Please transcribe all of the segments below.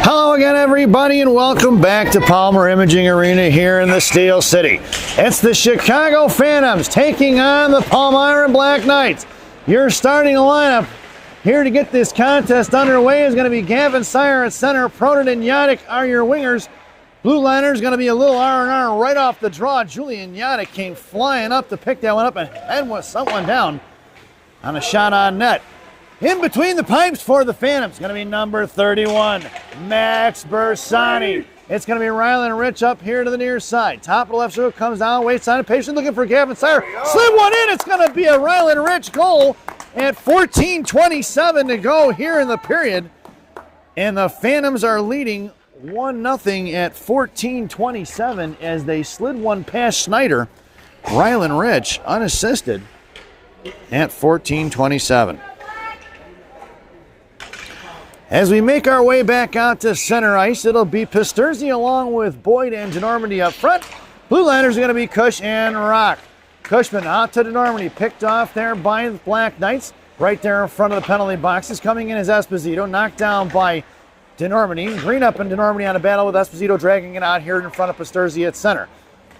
Hello again, everybody, and welcome back to Palmyra Imaging Arena here in the Steel City. It's the Chicago Phantoms taking on the Palmyra Black Knights. Your starting lineup here to get this contest underway is going to be Gavin Sire at center. Proden and Yadic are your wingers. Blue liner is going to be a little R&R right off the draw. Julian Yadic came flying up to pick that one up and head was someone down on a shot on net. In between the pipes for the Phantoms, going to be number 31, Max Bersani. It's going to be Rylan Rich up here to the near side. Top of the left circle comes down, waits on it, patient, looking for Gavin Sire. Slid one in. It's going to be a Rylan Rich goal at 14:27 to go here in the period. And the Phantoms are leading 1-0 at 14:27 as they slid one past Schneider. Rylan Rich unassisted at 14:27. As we make our way back out to center ice, it'll be Pisturzi along with Boyd and DeNormandy up front. Blue liners are going to be Cush and Rock. Cushman out to DeNormandy, picked off there by the Black Knights. Right there in front of the penalty boxes. Coming in is Esposito, knocked down by DeNormandy. Green up and DeNormandy on a battle with Esposito, dragging it out here in front of Pisturzi at center.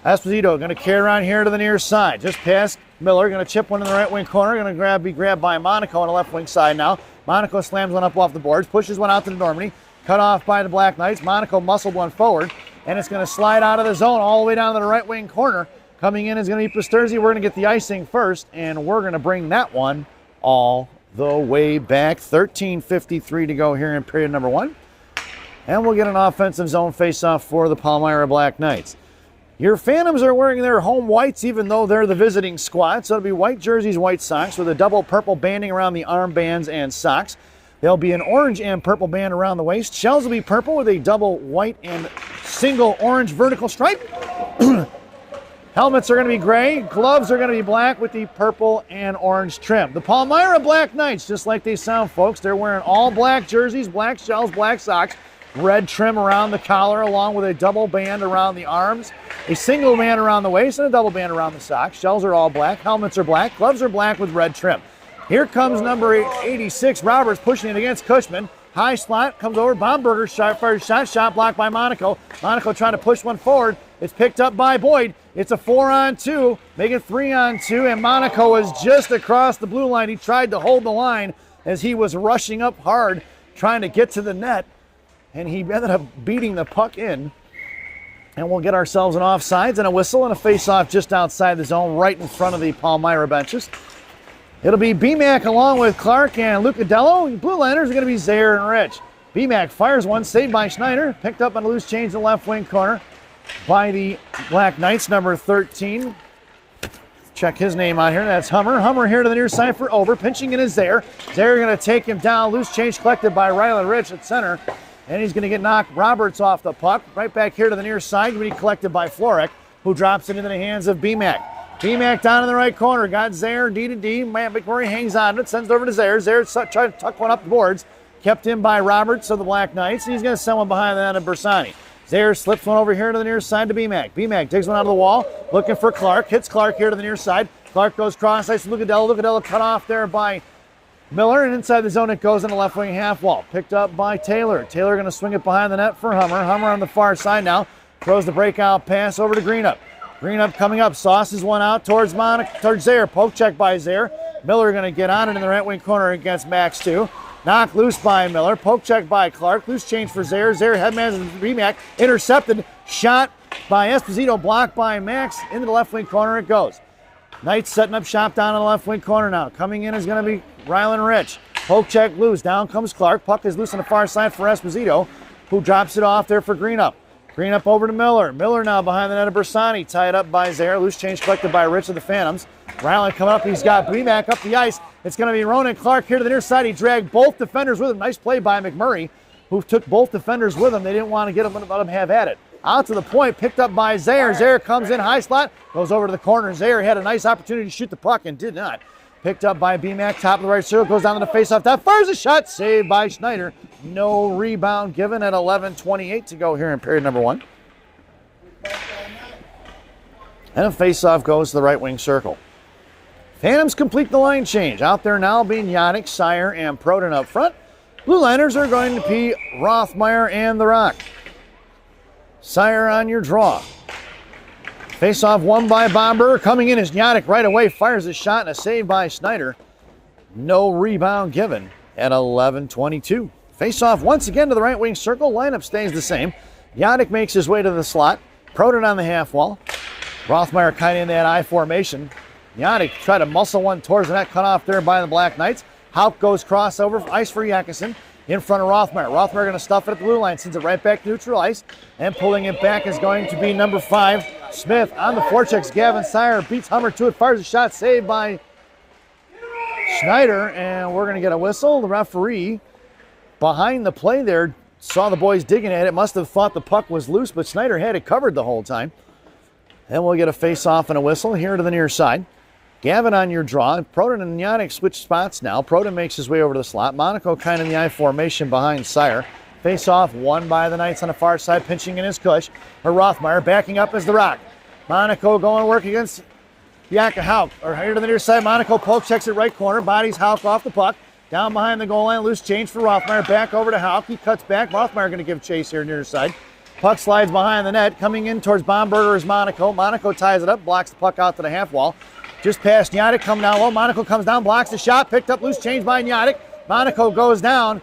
Esposito going to carry around here to the near side. Just past Miller, going to chip one in the right wing corner. Going to be grabbed by Monaco on the left wing side now. Monaco slams one up off the boards, pushes one out to DeNormandy. Cut off by the Black Knights. Monaco muscled one forward, and it's going to slide out of the zone all the way down to the right wing corner. Coming in is going to be Pisturzi. We're going to get the icing first, and we're going to bring that one all the way back. 13:53 to go here in period number one. And we'll get an offensive zone face-off for the Palmyra Black Knights. Your Phantoms are wearing their home whites, even though they're the visiting squad. So it'll be white jerseys, white socks, with a double purple banding around the armbands and socks. There'll be an orange and purple band around the waist. Shells will be purple with a double white and single orange vertical stripe. Helmets are going to be gray. Gloves are going to be black with the purple and orange trim. The Palmyra Black Knights, just like they sound, folks, they're wearing all black jerseys, black shells, black socks. Red trim around the collar along with a double band around the arms, a single band around the waist, and a double band around the socks. Shells are all black, helmets are black, gloves are black with red trim. Here comes number 86, Roberts, pushing it against Cushman. High slot, comes over, Bomberger, fires shot blocked by Monaco. Monaco trying to push one forward. It's picked up by Boyd. It's a 4-on-2, make it 3-on-2, and Monaco is just across the blue line. He tried to hold the line as he was rushing up hard, trying to get to the net. And he ended up beating the puck in. And we'll get ourselves an offsides and a whistle and a face-off just outside the zone, right in front of the Palmyra benches. It'll be BMAC along with Clark and Lucadello. Blue liners are going to be Zaire and Rich. BMAC fires one, saved by Schneider. Picked up on a loose change in the left wing corner by the Black Knights, number 13. Check his name out here. That's Hummer. Hummer here to the near side for over. Pinching in is Zaire. Zaire going to take him down. Loose change collected by Rylan Rich at center. And he's going to get knocked Roberts off the puck. Right back here to the near side, going to be collected by Florek, who drops it into the hands of BMAC. BMAC down in the right corner. Got Zaire D to D. Matt McMurray hangs on it, sends it over to Zaire. Zaire tried to tuck one up the boards. Kept in by Roberts of the Black Knights. And he's going to send one behind that of Bersani. Zaire slips one over here to the near side to BMAC. BMAC digs one out of the wall, looking for Clark. Hits Clark here to the near side. Clark goes cross ice to Lucadello. Lucadello cut off there by Miller, and inside the zone it goes in the left wing half wall. Picked up by Taylor. Taylor going to swing it behind the net for Hummer. Hummer on the far side now. Throws the breakout pass over to Greenup. Greenup coming up. Sauces one out towards Zaire. Poke check by Zaire. Miller going to get on it in the right wing corner against Max too. Knocked loose by Miller. Poke check by Clark. Loose change for Zaire. Zaire headmans and BMAC. Intercepted. Shot by Esposito. Blocked by Max. Into the left wing corner it goes. Knights setting up shop down in the left wing corner now. Coming in is going to be Rylan Rich. Poke check loose. Down comes Clark. Puck is loose on the far side for Esposito, who drops it off there for Greenup. Greenup over to Miller. Miller now behind the net of Bersani. Tied up by Zaire. Loose change collected by Rich of the Phantoms. Rylan coming up. He's got BMAC up the ice. It's going to be Ronan Clark here to the near side. He dragged both defenders with him. Nice play by McMurray, who took both defenders with him. They didn't want to get him, let him have at it. Out to the point, picked up by Zaire. Zaire comes in high slot, goes over to the corner. Zaire had a nice opportunity to shoot the puck and did not. Picked up by BMAC, top of the right circle, goes down to the faceoff. That fires a shot, saved by Schneider. No rebound given at 11:28 to go here in period number one. And a faceoff goes to the right wing circle. Phantoms complete the line change. Out there now being Yadic, Sire, and Proden up front. Blue liners are going to be Rothmeyer and the Rock. Sire on your draw. Face-off won by Bomber. Coming in is Nyadic right away. Fires a shot and a save by Schneider. No rebound given at 11:22. Face-off once again to the right wing circle. Lineup stays the same. Nyadic makes his way to the slot. Proden on the half wall. Rothmeyer kind of in that I formation. Nyadic tried to muscle one towards the net, cut off there by the Black Knights. Haupt goes crossover, ice for Yakison. In front of Rothmeyer. Rothmeyer going to stuff it at the blue line, sends it right back to neutral ice, and pulling it back is going to be number 5, Smith. On the forechecks, Gavin Sire beats Hummer to it, fires a shot, saved by Schneider, and we're going to get a whistle. The referee behind the play there saw the boys digging at it, must have thought the puck was loose, but Schneider had it covered the whole time. And we'll get a face-off and a whistle here to the near side. Gavin on your draw. Proden and Nyadic switch spots now. Proden makes his way over to the slot. Monaco kind of in the I formation behind Sire. Face-off won by the Knights on the far side, pinching in his Cush. Or Rothmeyer backing up as the Rock. Monaco going to work against Jaka Hauk. Or here to the near side. Monaco poke checks it right corner. Bodies Hauk off the puck. Down behind the goal line. Loose change for Rothmeyer. Back over to Hauk. He cuts back. Rothmeyer going to give chase here near side. Puck slides behind the net. Coming in towards Bomberger is Monaco. Monaco ties it up. Blocks the puck out to the half wall. Just past Nyadic, come down low. Monaco comes down, blocks the shot, picked up, loose change by Nyadic. Monaco goes down.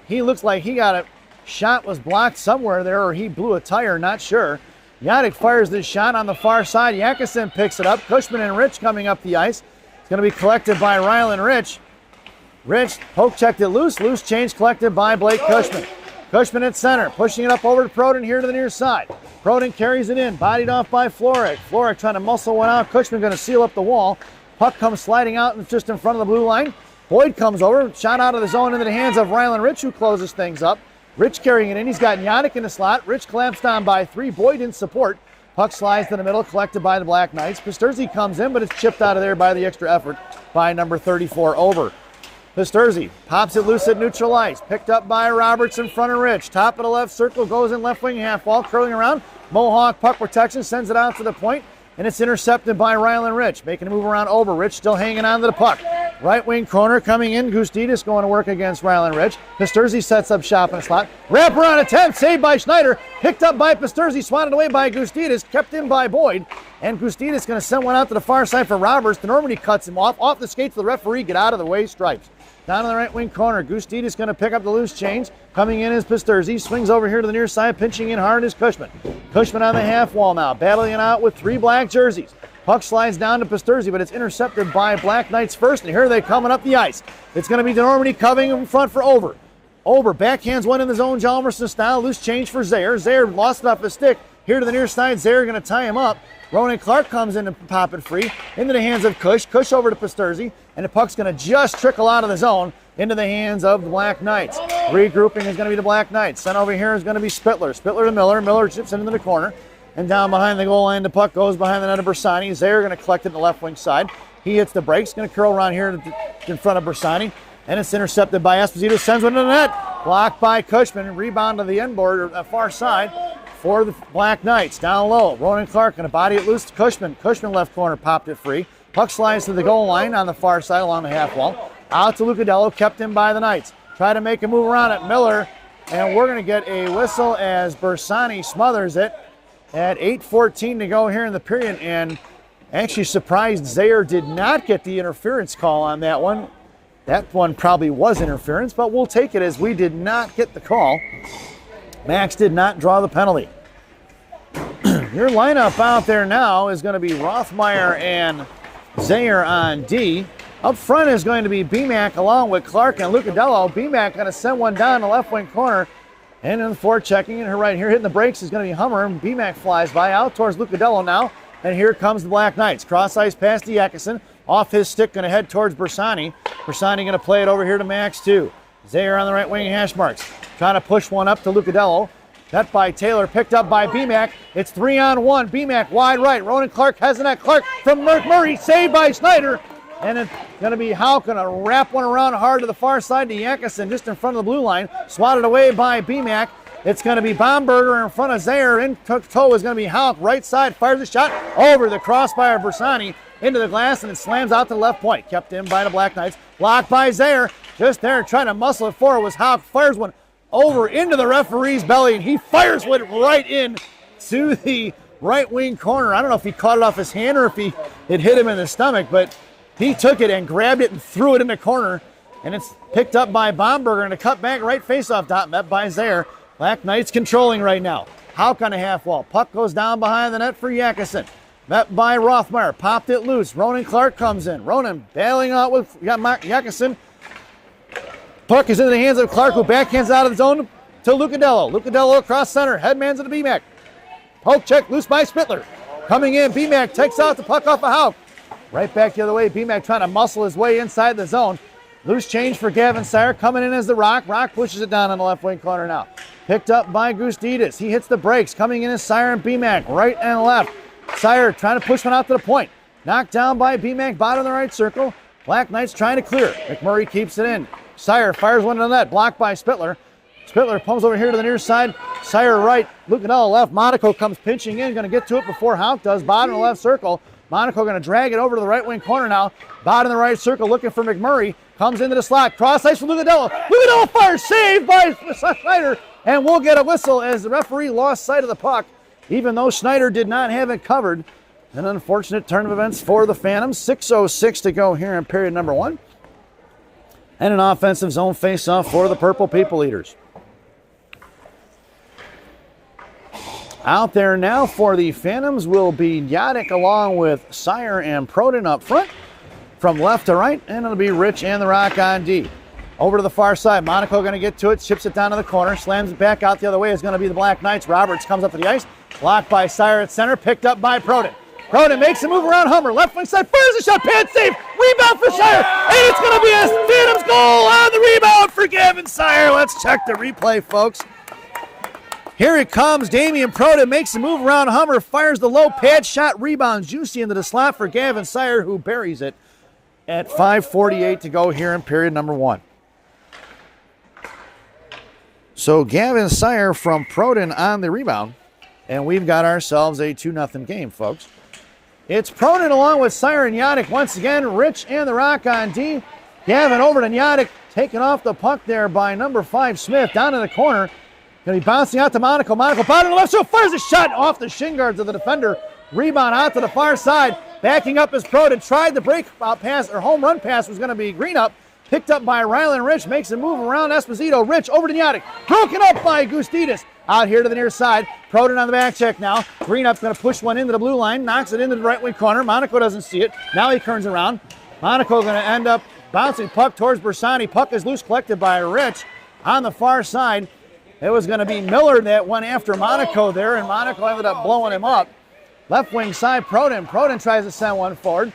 He looks like he got a shot was blocked somewhere there, or he blew a tire, not sure. Nyadic fires this shot on the far side. Yakison picks it up. Cushman and Rich coming up the ice. It's going to be collected by Rylan Rich. Rich poke checked it loose. Loose change collected by Blake Cushman. Cushman at center, pushing it up over to Proden here to the near side. Proden carries it in, bodied off by Florek. Florek trying to muscle one out. Cushman going to seal up the wall. Puck comes sliding out and just in front of the blue line. Boyd comes over, shot out of the zone into the hands of Rylan Rich, who closes things up. Rich carrying it in. He's got Nyadic in the slot. Rich collapsed down by 3. Boyd in support. Puck slides to the middle, collected by the Black Knights. Pisturzi comes in, but it's chipped out of there by the extra effort by number 34, Over. Pisturzi pops it loose at neutral ice. Picked up by Roberts in front of Rich. Top of the left circle, goes in left wing half wall, curling around. Mohawk puck protection, sends it out to the point, and it's intercepted by Rylan Rich. Making a move around Over. Rich still hanging on to the puck. Right wing corner coming in. Gustitis going to work against Rylan Rich. Pisturzi sets up shop in a slot. Wraparound attempt, saved by Schneider. Picked up by Pisturzi, swatted away by Gustitis. Kept in by Boyd. And Gustitis going to send one out to the far side for Roberts. The Normandy cuts him off. Off the skates for the referee. Get out of the way, stripes. Down in the right wing corner, Gustitis going to pick up the loose change. Coming in is Pisturzi. Swings over here to the near side. Pinching in hard is Cushman. Cushman on the half wall now. Battling it out with 3 black jerseys. Puck slides down to Pisturzi, but it's intercepted by Black Knights first. And here they coming up the ice. It's going to be DeNormandy coming in front for Over. Over backhands one in the zone, Jalmerson style. Loose change for Zaire. Zaire lost it off his stick. Here to the near side. Zaire going to tie him up. Ronan Clark comes in to pop it free into the hands of Cush. Cush over to Pisturzi, and the puck's going to just trickle out of the zone into the hands of the Black Knights. Regrouping is going to be the Black Knights. Sent over here is going to be Spittler. Spittler to Miller. Miller chips it into the corner, and down behind the goal line, the puck goes behind the net of Bersani. Zaire going to collect it in the left wing side. He hits the brakes, going to curl around here in front of Bersani, and it's intercepted by Esposito. Sends one to the net. Blocked by Cushman. Rebound to the end board, or far side, for the Black Knights. Down low, Ronan Clark going to body it loose to Cushman. Cushman left corner, popped it free. Puck slides to the goal line on the far side along the half wall. Out to Lucadello, kept in by the Knights. Try to make a move around at Miller, and we're going to get a whistle as Bersani smothers it at 8:14 to go here in the period, and actually surprised Zaire did not get the interference call on that one. That one probably was interference, but we'll take it as we did not get the call. Max did not draw the penalty. Your lineup out there now is going to be Rothmeyer and Zaire on D. Up front is going to be BMAC along with Clark and Lucadello. BMAC going to send one down the left wing corner. And in the forechecking in her right here, hitting the brakes is going to be Hummer. BMAC flies by out towards Lucadello now. And here comes the Black Knights. Cross ice past to Yakison. Off his stick, going to head towards Bersani. Bersani going to play it over here to Max too. Zaire on the right wing, hash marks. Trying to push one up to Lucadello. That by Taylor, picked up by BMAC. It's 3-on-1. BMAC wide right. Ronan Clark has the net. Clark from Murray, saved by Schneider. And it's going to be Howe going to wrap one around hard to the far side to Yakison, just in front of the blue line. Swatted away by BMAC. It's going to be Baumberger in front of Zaire. In toe is going to be Howe. Right side, fires a shot over the crossbar of Bersani into the glass, and it slams out to the left point. Kept in by the Black Knights. Blocked by Zaire. Just there trying to muscle it forward was Houck. Fires one over into the referee's belly, and he fires one right in to the right wing corner. I don't know if he caught it off his hand or if it hit him in the stomach, but he took it and grabbed it and threw it in the corner, and it's picked up by Bomberger and a cut back right faceoff dot met by Zaire. Black Knights controlling right now. Houck on the half wall. Puck goes down behind the net for Yakison. Met by Rothmeyer. Popped it loose. Ronan Clark comes in. Ronan bailing out with Yakison. Puck is into the hands of Clark, who backhands out of the zone to Lucadello. Lucadello across center. Headman's to the BMAC. Poke check loose by Spittler. Coming in, BMAC takes out the puck off of Houck. Right back the other way. BMAC trying to muscle his way inside the zone. Loose change for Gavin Sire. Coming in as the Rock. Rock pushes it down on the left wing corner now. Picked up by Gustitas. He hits the brakes. Coming in as Sire and BMAC. Right and left. Sire trying to push one out to the point. Knocked down by BMAC. Bottom of the right circle. Black Knights trying to clear. McMurray keeps it in. Sire fires one to the net. Blocked by Spittler. Spittler pumps over here to the near side. Sire right. Lucanello left. Monaco comes pinching in. Going to get to it before Houck does. Bottom of the left circle. Monaco going to drag it over to the right wing corner now. Bottom of the right circle looking for McMurray. Comes into the slot. Cross ice for Lucadello. Lucadello fires. Saved by Schneider. And we'll get a whistle as the referee lost sight of the puck, even though Schneider did not have it covered. An unfortunate turn of events for the Phantoms. 6:06 to go here in period number 1. And an offensive zone face-off for the Purple People Eaters. Out there now for the Phantoms will be Yadick along with Sire and Proden up front. From left to right, and it'll be Rich and the Rock on D. Over to the far side. Monaco going to get to it, chips it down to the corner, slams it back out the other way. Is going to be the Black Knights. Roberts comes up to the ice. Blocked by Sire at center, picked up by Proden. Proden makes a move around Hummer. Left wing side, fires a shot, pad save, rebound for Sire. And it's going to be a Phantoms goal on the rebound for Gavin Sire. Let's check the replay, folks. Here it comes. Damian Proden makes a move around Hummer, fires the low pad shot, rebound juicy into the slot for Gavin Sire, who buries it at 5:48 to go here in period number 1. So Gavin Sire from Proden on the rebound, and we've got ourselves a 2-0 game, folks. It's Proden along with Sire and Yadick once again. Rich and the Rock on D. Gavin over to Yadick, taken off the puck there by number 5 Smith, down in the corner. Going to be bouncing out to Monaco. Monaco bottom left, so fires a shot off the shin guards of the defender. Rebound out to the far side. Backing up is Proden. Tried the break pass, or home run pass was going to be Green up. Picked up by Rylan Rich. Makes a move around Esposito. Rich over to Yadick. Broken up by Gustitas. Out here to the near side. Proden on the back check now. Green up's going to push one into the blue line. Knocks it into the right wing corner. Monaco doesn't see it. Now he turns around. Monaco going to end up bouncing puck towards Bersani. Puck is loose, collected by Rich. On the far side, it was going to be Miller that went after Monaco there, and Monaco ended up blowing him up. Left wing side, Proden. Proden tries to send one forward.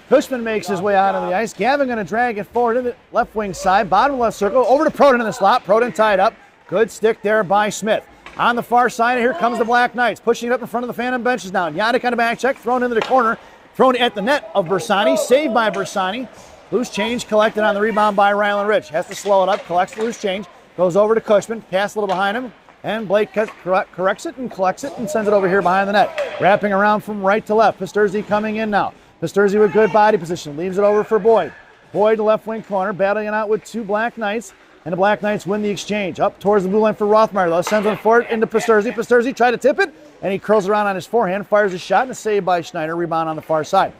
Cushman makes his way out on the ice. Gavin going to drag it forward to the left wing side. Bottom left circle. Over to Proden in the slot. Proden tied up. Good stick there by Smith. On the far side, here comes the Black Knights. Pushing it up in front of the Phantom benches now. Yadick on the back check. Thrown into the corner. Thrown at the net of Bersani. Saved by Bersani. Loose change collected on the rebound by Rylan Rich. Has to slow it up. Collects the loose change. Goes over to Cushman. Pass a little behind him. And Blake corrects it and collects it and sends it over here behind the net. Wrapping around from right to left. Pisturzi coming in now. Pisturzi with good body position. Leaves it over for Boyd. Boyd to left wing corner. Battling it out with 2 Black Knights. And the Black Knights win the exchange. Up towards the blue line for Rothmeyer, though. Sends one forward into Pisturzi. Pisturzi tried to tip it. And he curls around on his forehand. Fires a shot and a save by Schneider. Rebound on the far side.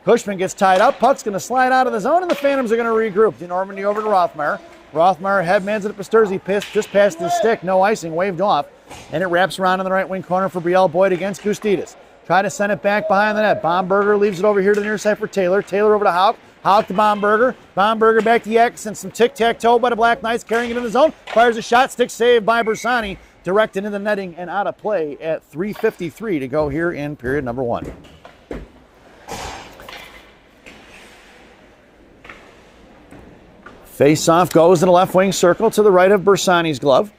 Cushman gets tied up. Puck's going to slide out of the zone. And the Phantoms are going to regroup. Normandy over to Rothmeyer. Rothmeyer headmans it at Pisturzi, just past his stick, no icing, waved off, and it wraps around in the right wing corner for Brielle Boyd against Gustitas. Try to send it back behind the net. Bomberger leaves it over here to the near side for Taylor. Taylor over to Houck. Houck to Bomberger. Bomberger back to Yax, and some tic-tac-toe by the Black Knights, carrying it in the zone. Fires a shot, stick saved by Bersani, directed into the netting and out of play at 3:53 to go here in period number 1. Face-off goes in the left wing circle to the right of Bersani's glove.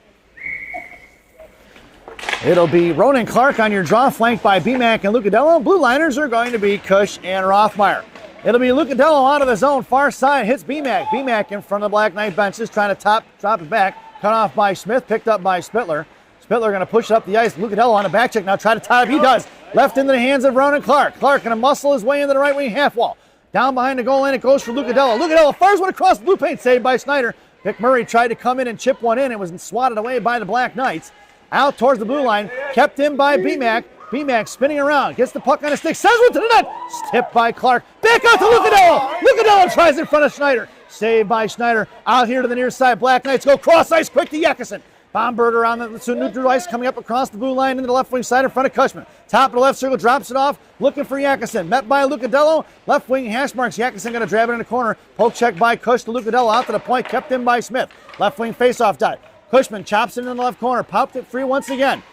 It'll be Ronan Clark on your draw, flanked by BMAC and Lucadello. Blue liners are going to be Cush and Rothmeyer. It'll be Lucadello out of the zone, far side, hits BMAC. BMAC in front of the Black Knight benches, trying to drop it back. Cut off by Smith, picked up by Spittler. Spittler going to push it up the ice. Lucadello on the back check now, try to tie up. He does. Left into the hands of Ronan Clark. Clark going to muscle his way into the right wing half wall. Down behind the goal line, it goes for Lucadillo. Lucadillo fires one across the blue paint, saved by Snyder. McMurray tried to come in and chip one in and was swatted away by the Black Knights. Out towards the blue line, kept in by BMAC. BMAC spinning around, gets the puck on his stick, sends one to the net. Tipped by Clark. Back out to Lucadillo. Lucadillo tries in front of Schneider. Saved by Schneider. Out here to the near side. Black Knights go cross ice quick to Yakison. Bomberger on the neutral ice, coming up across the blue line into the left wing side in front of Cushman. Top of the left circle, drops it off, looking for Yakison. Met by Lucadillo. Left wing hash marks. Yakison going to grab it in the corner. Poke check by Cush to Lucadillo. Out to the point, kept in by Smith. Left wing faceoff dot. Cushman chops it in the left corner. Popped it free once again.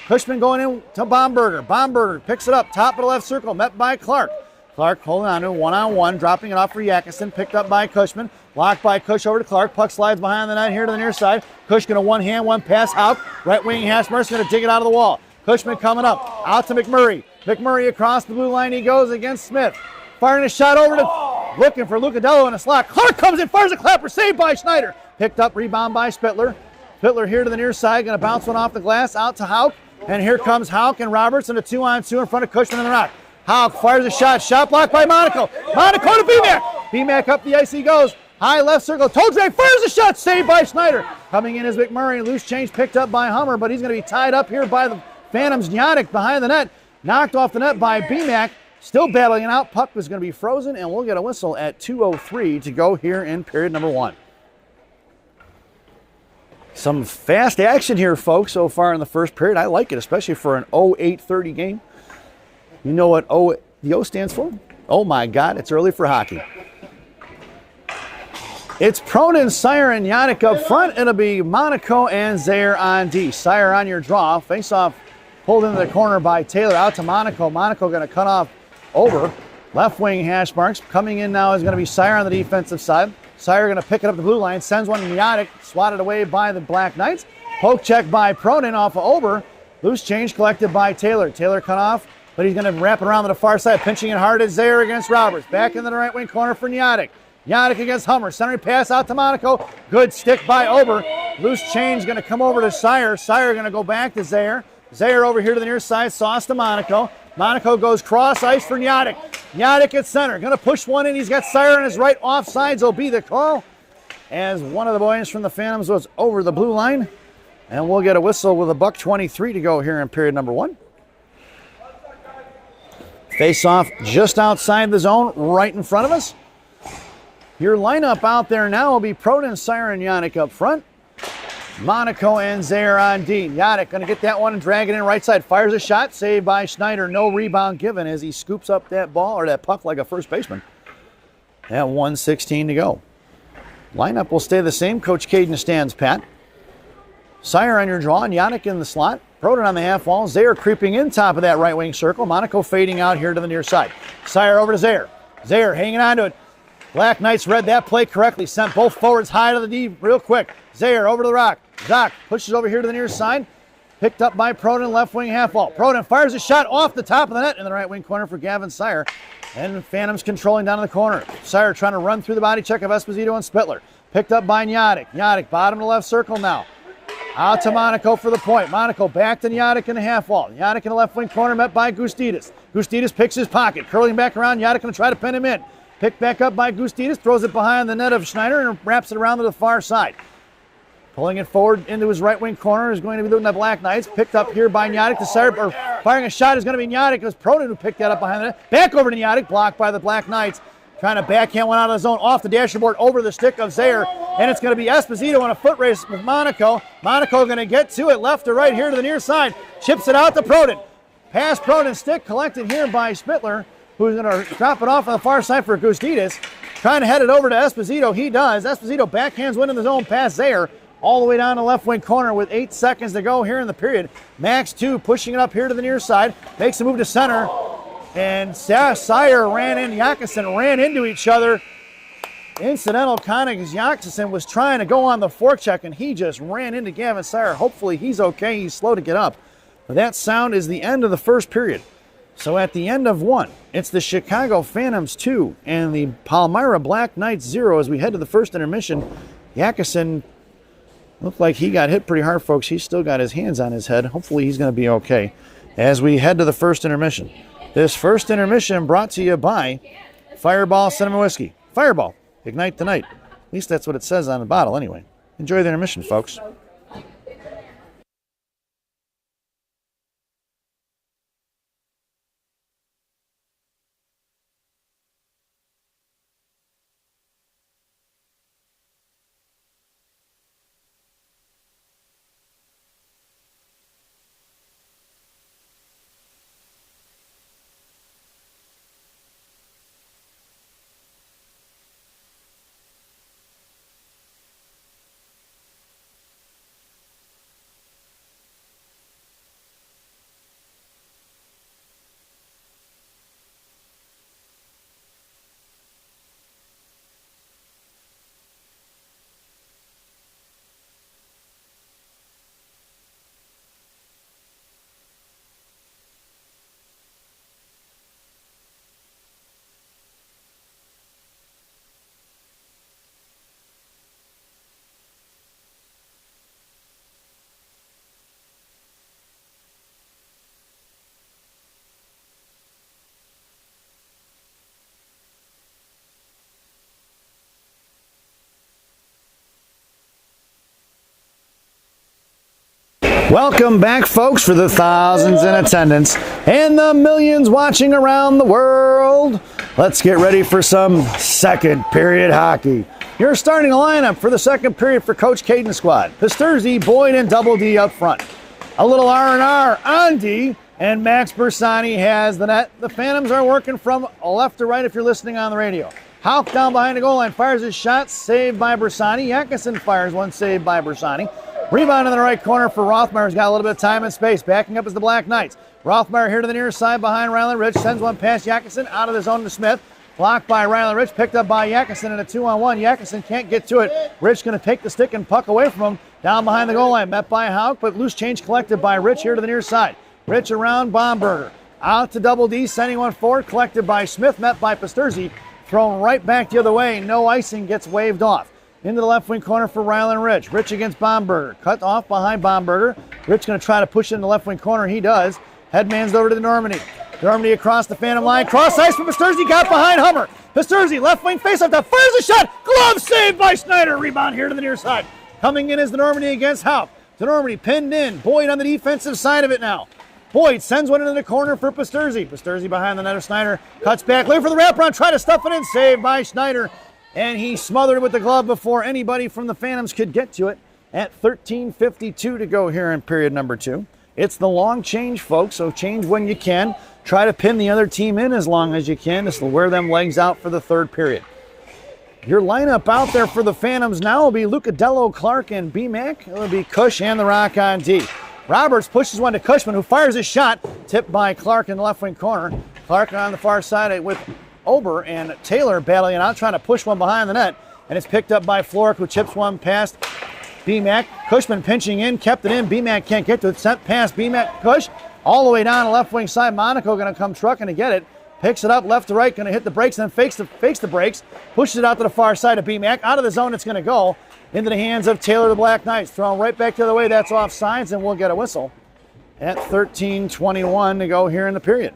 Cushman going in to Bomberger. Bomberger picks it up. Top of the left circle. Met by Clark. Clark holding on to it one-on-one. Dropping it off for Yakison. Picked up by Cushman. Locked by Cush over to Clark. Puck slides behind the net here to the near side. Cush going to one hand, one pass out. Right wing Hashmark's going to dig it out of the wall. Cushman coming up. Out to McMurray. McMurray across the blue line. He goes against Smith. Firing a shot over to looking for Lucadillo in a slot. Clark comes in, fires a clapper. Saved by Schneider. Picked up, rebound by Spittler. Spittler here to the near side. Going to bounce one off the glass. Out to Houck. And here comes Houck and Roberts in a 2-on-2 in front of Cushman in the rock. Houck fires a shot. Shot blocked by Monaco. Monaco to BMAC. BMAC up the ice he goes. High left circle. Todre fires a shot. Saved by Schneider. Coming in is McMurray. Loose change picked up by Hummer, but he's going to be tied up here by the Phantoms. Yannick behind the net. Knocked off the net by BMAC. Still battling it out. Puck was going to be frozen, and we'll get a whistle at 2:03 to go here in period number 1. Some fast action here, folks, so far in the first period. I like it, especially for an 08:30 game. You know what the O stands for? Oh, my God, it's early for hockey. It's Pronin, Sire, and Yannick up front. It'll be Monaco and Zaire on D. Sire on your draw. Face-off pulled into the corner by Taylor. Out to Monaco. Monaco going to cut off over. Left wing hash marks. Coming in now is going to be Sire on the defensive side. Sire going to pick it up the blue line. Sends one to Yannick. Swatted away by the Black Knights. Poke check by Pronin off of Ober. Loose change collected by Taylor. Taylor cut off, but he's going to wrap it around to the far side. Pinching it hard as Zaire against Roberts. Back in the right wing corner for Yannick. Yannick against Hummer. Centering pass out to Monaco. Good stick by Ober. Loose change going to come over to Sire. Sire going to go back to Zaire. Zaire over here to the near side. Sauce to Monaco. Monaco goes cross ice for Yannick. Yannick at center. Going to push one in. He's got Sire on his right. Offsides will be the call, as one of the boys from the Phantoms was over the blue line. And we'll get a whistle with $1:23 to go here in period number 1. Face off just outside the zone, right in front of us. Your lineup out there now will be Pronin, Sire, and Yannick up front. Monaco and Zaire on D. Yannick going to get that one and drag it in right side. Fires a shot, saved by Schneider. No rebound given as he scoops up that ball or that puck like a first baseman. At 1:16 to go. Lineup will stay the same. Coach Caden stands pat. Sire on your draw, and Yannick in the slot. Pronin on the half wall. Zaire creeping in top of that right wing circle. Monaco fading out here to the near side. Sire over to Zaire. Zaire hanging on to it. Black Knights read that play correctly. Sent both forwards high to the D real quick. Zaire over to the rock. Zock pushes over here to the near side. Picked up by Pronin, left wing half wall. Pronin fires a shot off the top of the net in the right wing corner for Gavin Sire. And Phantoms controlling down in the corner. Sire trying to run through the body check of Esposito and Spittler. Picked up by Yannick. Yannick bottom to left circle now. Out to Monaco for the point. Monaco back to Yannick in the half wall. Yannick in the left wing corner met by Gustidis. Gustidis picks his pocket. Curling back around. Yannick going to try to pin him in. Picked back up by Gustidis. Throws it behind the net of Schneider and wraps it around to the far side. Pulling it forward into his right wing corner is going to be the Black Knights. Picked up here by Yannick to Sire. Or firing a shot is going to be Yannick. It was Pronin who picked that up behind the net. Back over to Yannick. Blocked by the Black Knights. Trying to backhand one out of the zone off the dashboard over the stick of Zaire. And it's going to be Esposito in a foot race with Monaco. Monaco going to get to it left to right here to the near side. Chips it out to Pronin. Pass Pronin stick collected here by Spittler, who's going to drop it off on the far side for Gustidis. Trying to head it over to Esposito. He does. Esposito backhands one in the zone past Zaire. All the way down the left wing corner with 8 seconds to go here in the period. Max 2 pushing it up here to the near side. Makes a move to center. And Sire ran in. Yakison ran into each other. Incidental kind of because Yakison was trying to go on the forecheck and he just ran into Gavin Sire. Hopefully he's okay. He's slow to get up. But that sound is the end of the first period. So at the end of 1, it's the Chicago Phantoms 2 and the Palmyra Black Knights 0 as we head to the first intermission. Yakison looked like he got hit pretty hard, folks. He's still got his hands on his head. Hopefully he's going to be okay as we head to the first intermission. This first intermission brought to you by Fireball Cinnamon Whiskey. Fireball. Ignite the night. At least that's what it says on the bottle anyway. Enjoy the intermission, folks. Welcome back, folks, for the thousands in attendance and the millions watching around the world. Let's get ready for some second period hockey. Your starting lineup for the second period for Coach Caden's squad. Pisturzi, Boyd, and Double D up front. A little R&R on D, and Max Bersani has the net. The Phantoms are working from left to right if you're listening on the radio. Houck down behind the goal line fires his shot, saved by Bersani. Yakeson fires one, saved by Bersani. Rebound in the right corner for Rothmeyer's got a little bit of time and space. Backing up is the Black Knights. Rothmeyer here to the near side behind Ryland Rich. Sends one past Yakeson out of the zone to Smith. Blocked by Ryland Rich. Picked up by Yakeson in a 2-on-1. Yakeson can't get to it. Rich going to take the stick and puck away from him. Down behind the goal line. Met by Houck, but loose change collected by Rich here to the near side. Rich around Bomberger. Out to Double D. Sending one forward. Collected by Smith. Met by Pisturzi. Thrown right back the other way. No icing. Gets waved off. Into the left wing corner for Ryland Rich. Rich against Bomberger. Cut off behind Bomberger. Rich going to try to push it in the left wing corner. He does. Headman's over to the Normandy. Normandy across the Phantom line. Cross ice for Pisturzi. Got behind Hummer. Pisturzi, left wing face-off. Fires a shot. Glove saved by Snyder. Rebound here to the near side. Coming in is the Normandy against Houck. The Normandy pinned in. Boyd on the defensive side of it now. Boyd sends one into the corner for Pisturzi. Pisturzi behind the net of Snyder. Cuts back. Looking for the wraparound. Try to stuff it in. Saved by Snyder. And he smothered it with the glove before anybody from the Phantoms could get to it at 13:52 to go here in period number 2. It's the long change, folks, so change when you can. Try to pin the other team in as long as you can. This will wear them legs out for the third period. Your lineup out there for the Phantoms now will be Lucadello, Clark, and B-Mac. It'll be Cush and the Rock on D. Roberts pushes one to Cushman, who fires his shot, tipped by Clark in the left wing corner. Clark on the far side with Ober and Taylor battling out, trying to push one behind the net, and it's picked up by Floric, who chips one past B-Mac. Cushman pinching in, kept it in. B-Mac can't get to it. Sent past B-Mac. Cush all the way down the left wing side. Monaco going to come trucking to get it. Picks it up left to right, going to hit the brakes, then fakes the brakes. Pushes it out to the far side of B-Mac. Out of the zone, it's going to go into the hands of Taylor, the Black Knights. Thrown right back the other way. That's offsides, and we'll get a whistle at 13:21 to go here in the period.